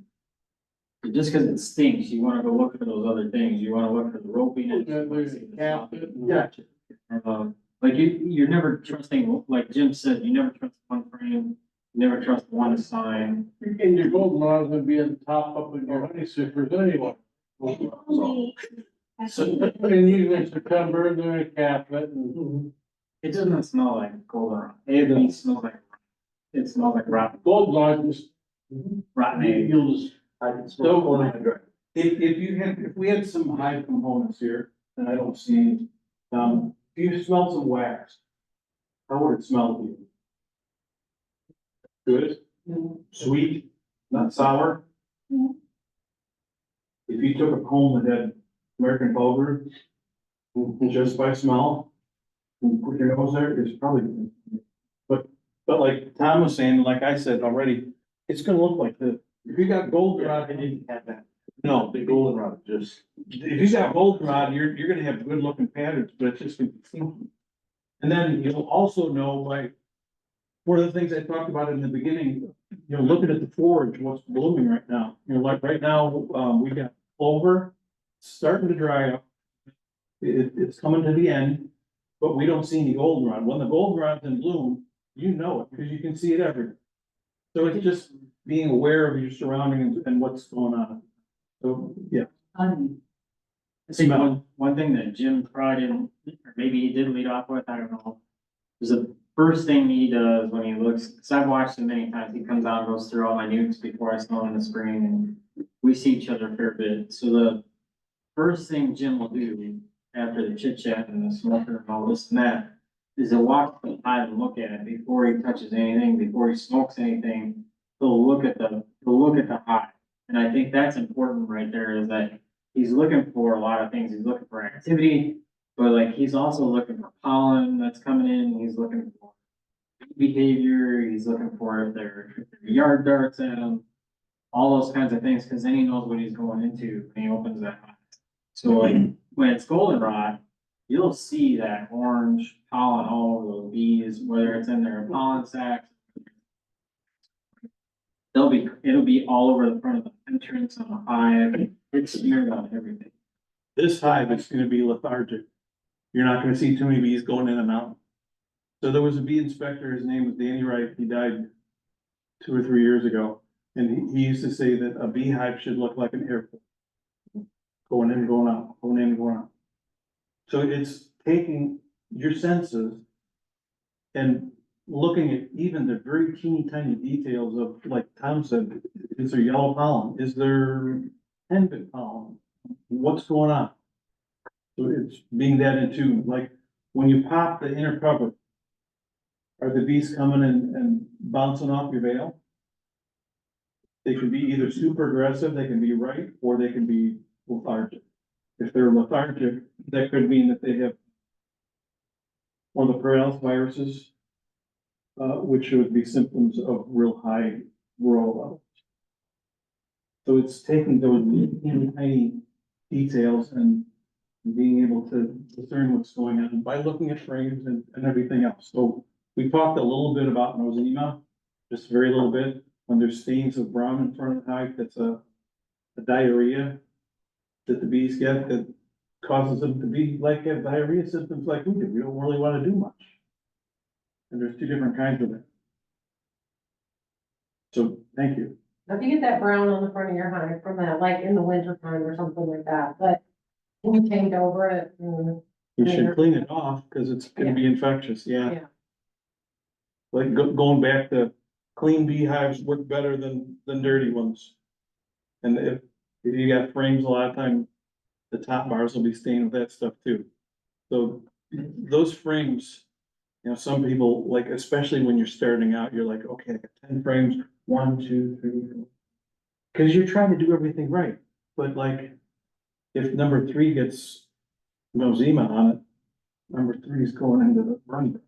So just because it stinks, you wanna go look for those other things, you wanna look for the roping. and- Gotcha. Like you're never trusting, like Jim said, you never trust one frame, you never trust one sign. And your goldenrod's gonna be at the top up in your honeysuckers anyway. Only- So, and usually in September, they're gonna cap it and It doesn't smell like goldenrod, it smells like, it smells like rotten, goldenrod just, rotten egg. you'll just, I can smoke one in my drive. If we had some hive components here, and I don't see, if you smelled some wax, how would it smell to you? Good, sweet, not sour? If you took a comb that had American Bulgur, just by smell, and put your nose there, it's probably, but like Tom was saying, like I said already, it's gonna look like this. If you got goldenrod, I didn't have that. no, The goldenrod, just. if you got goldenrod, you're gonna have good looking patterns, but it's just gonna be stinky. And then you'll also know, like, one of the things I talked about in the beginning, looking at the forage, what's blooming right now. Like right now, we got clover starting to dry up. It's coming to the end, but we don't see any goldenrod. When the goldenrod's in bloom, you know it, because you can see it everywhere. So it's just being aware of your surroundings and what's going on. So, yeah. I think one thing that Jim probably didn't, or maybe he did lead off with, I don't know. Is the first thing he does when he looks, cause I've watched him many times, he comes out and goes through all my nukes before I smell in the spring, and we see each other a fair bit, so the first thing Jim will do after the chit chat and the smoker and all this and that, is he'll walk to the hive and look at it before he touches anything, before he smokes anything, he'll look at the hive. And I think that's important right there, is that he's looking for a lot of things. He's looking for activity, but like he's also looking for pollen that's coming in. He's looking for behavior. He's looking for if there are yard darts at him, all those kinds of things, because then he knows what he's going into when he opens that hive. So like when it's goldenrod, you'll see that orange pollen all over those bees, whether it's in their pollen sacs. It'll be all over the front of the entrance on the hive. It's smeared on everything. This hive is gonna be lethargic. You're not gonna see too many bees going in and out. So there was a bee inspector, his name was Danny Wright, he died 2 or 3 years ago. And he used to say that a beehive should look like an airport. Going in, going out, going in, going out. So it's taking your senses and looking at even the very teeny tiny details of, like Tom said, is there yellow pollen? Is there henbit pollen? What's going on? So it's being that in tune, like when you pop the inner cover, are the bees coming and bouncing off your veil? They can be either super aggressive, they can be right, or they can be lethargic. If they're lethargic, that could mean that they have one of the Parell's viruses, which would be symptoms of real high rural levels. So it's taking those teeny tiny details and being able to discern what's going on by looking at frames and everything else. So we talked a little bit about nosema, just very little bit. When there's stains of brown in front of the hive, that's a diarrhea that the bees get that causes them to be like, have diarrhea symptoms like we do. We don't really want to do much. And there's 2 different kinds of it. So, thank you. If you get that brown on the front of your hive from that, like in the winter time or something like that, but can you paint over it? You should clean it off because it's gonna be infectious, yeah. Yeah. Like going back to clean beehives work better than dirty ones. And if you got frames, a lot of time, the top bars will be stained with that stuff too. So those frames, some people, like, especially when you're starting out, you're like, okay, I got 10 frames, 1, 2, 3, 4. Cause you're trying to do everything right, but like, if number 3 gets nosema on it, number 3 is going into the run.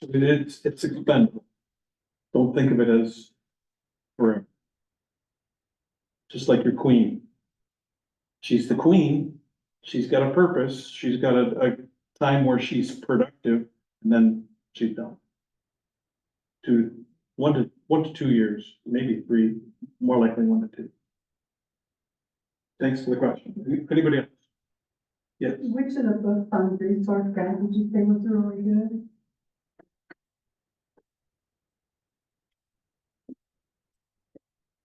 It's expendable. Don't think of it as forever. Just like your queen. She's the queen, she's got a purpose, she's got a time where she's productive, and then she's done. 1 to 1 to 2 years, maybe 3, more likely 1 to 2. Thanks for the question. Anybody else? Yes. Which of the fund resource grant would you say was really good?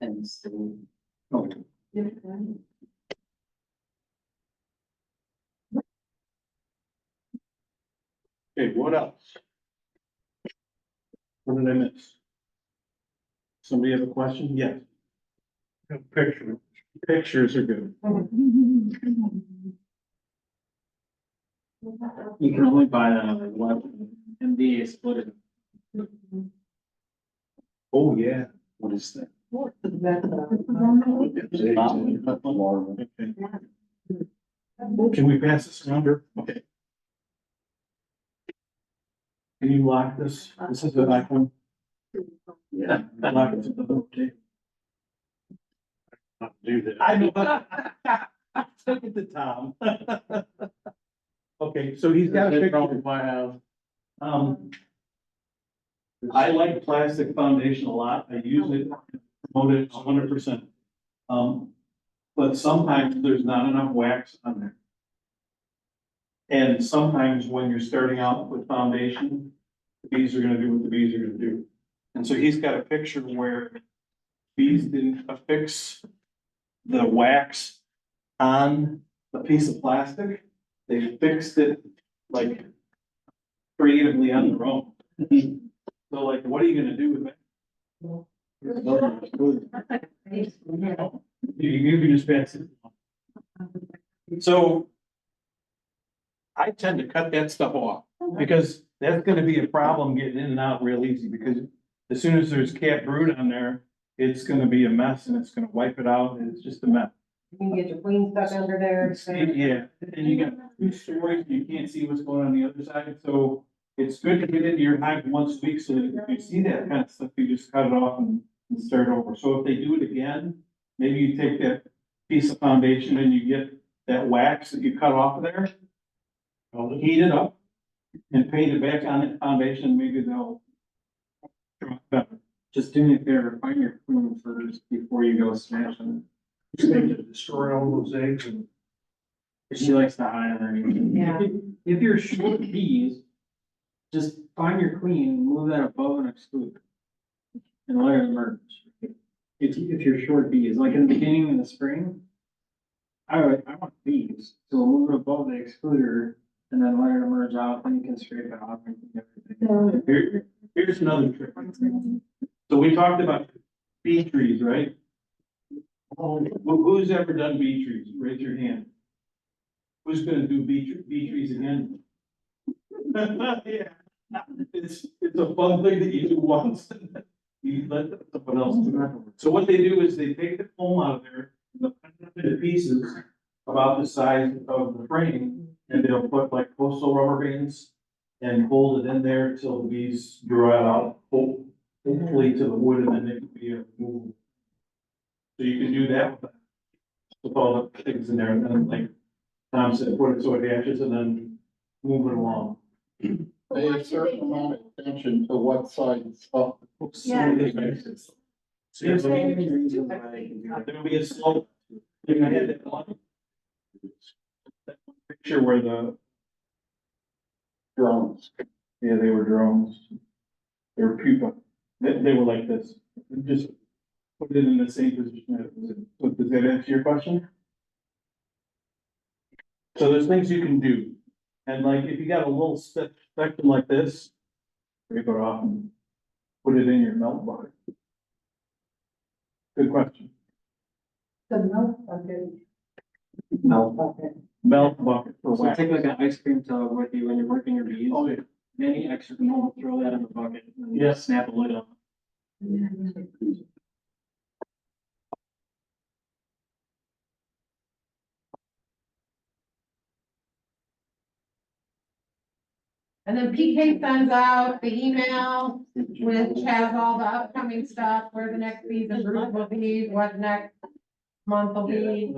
And so. Okay, what else? What did I miss? Somebody have a question? Yes. Picture. Pictures are good. You can only buy that on one MD split it. Oh, yeah. What is that? Okay. Can we pass this around her? Okay. Can you lock this? This is the iPhone. Yeah. Lock it to the hook tape. Do that. I know. I took it to Tom. Okay, so he's got a picture. From my house. I like plastic foundation a lot. I use it, promote it 100%. But sometimes there's not enough wax on there. And sometimes when you're starting out with foundation, the bees are gonna do what the bees are gonna do. And so he's got a picture where bees didn't affix the wax on the piece of plastic. They fixed it like creatively on their own. So like, what are you gonna do with that? You can just pass it. So I tend to cut that stuff off because that's gonna be a problem getting in and out real easy because as soon as there's cat brood on there, it's gonna be a mess and it's gonna wipe it out and it's just a mess. You can get your queen stuck under there. Yeah, and you got 2 stories, you can't see what's going on the other side, so it's good to get into your hive once a week, so that if you see that kind of stuff, you just cut it off and start over. So if they do it again, maybe you take that piece of foundation and you get that wax that you cut off of there, heat it up and paint it back on the foundation, maybe they'll turn out better. Just do me a favor, find your queen first before you go smashing Just need to destroy all those eggs and. it. She likes to hide underneath. Yeah. If you're short bees, just find your queen, move that above and exclude. And let it emerge. If you're short bees, like in the beginning of the spring, I want bees, so we'll move it above the excluder and then let it emerge out, and you can scrape it off and everything. Here's another trick. So we talked about bee trees, right? Who's ever done bee trees? Raise your hand. Who's gonna do bee trees again? Yeah. It's a fun thing that you do once. You let someone else do it. So what they do is they take the foam out of there, they'll cut it into pieces about the size of the frame, and they'll put like postal rubber bands and hold it in there till the bees draw it out, hopefully to the wood, and then it can be removable. So you can do that with all the things in there, and then like Tom said, put it so it hatches and then move it along. Pay a certain amount of attention to what side's up. Yeah. So there'll be a slope. You can hit that one. That one picture where the Drones. yeah, they were drones. They were pupa. They were like this. Just put it in the same position that it was in. So does that answer your question? So there's things you can do. And like, if you got a little spectrum like this, rip it off and put it in your melt bucket. Good question. The milk bucket. Melt. Melt bucket for So wax. take like an ice cream tub with you when you're working your bees. Oh, yeah. Any extra milk, throw that in the bucket. And Yeah. Snap a lid on. And then PK sends out the email which has all the upcoming stuff, where the next season will be, what next month will be.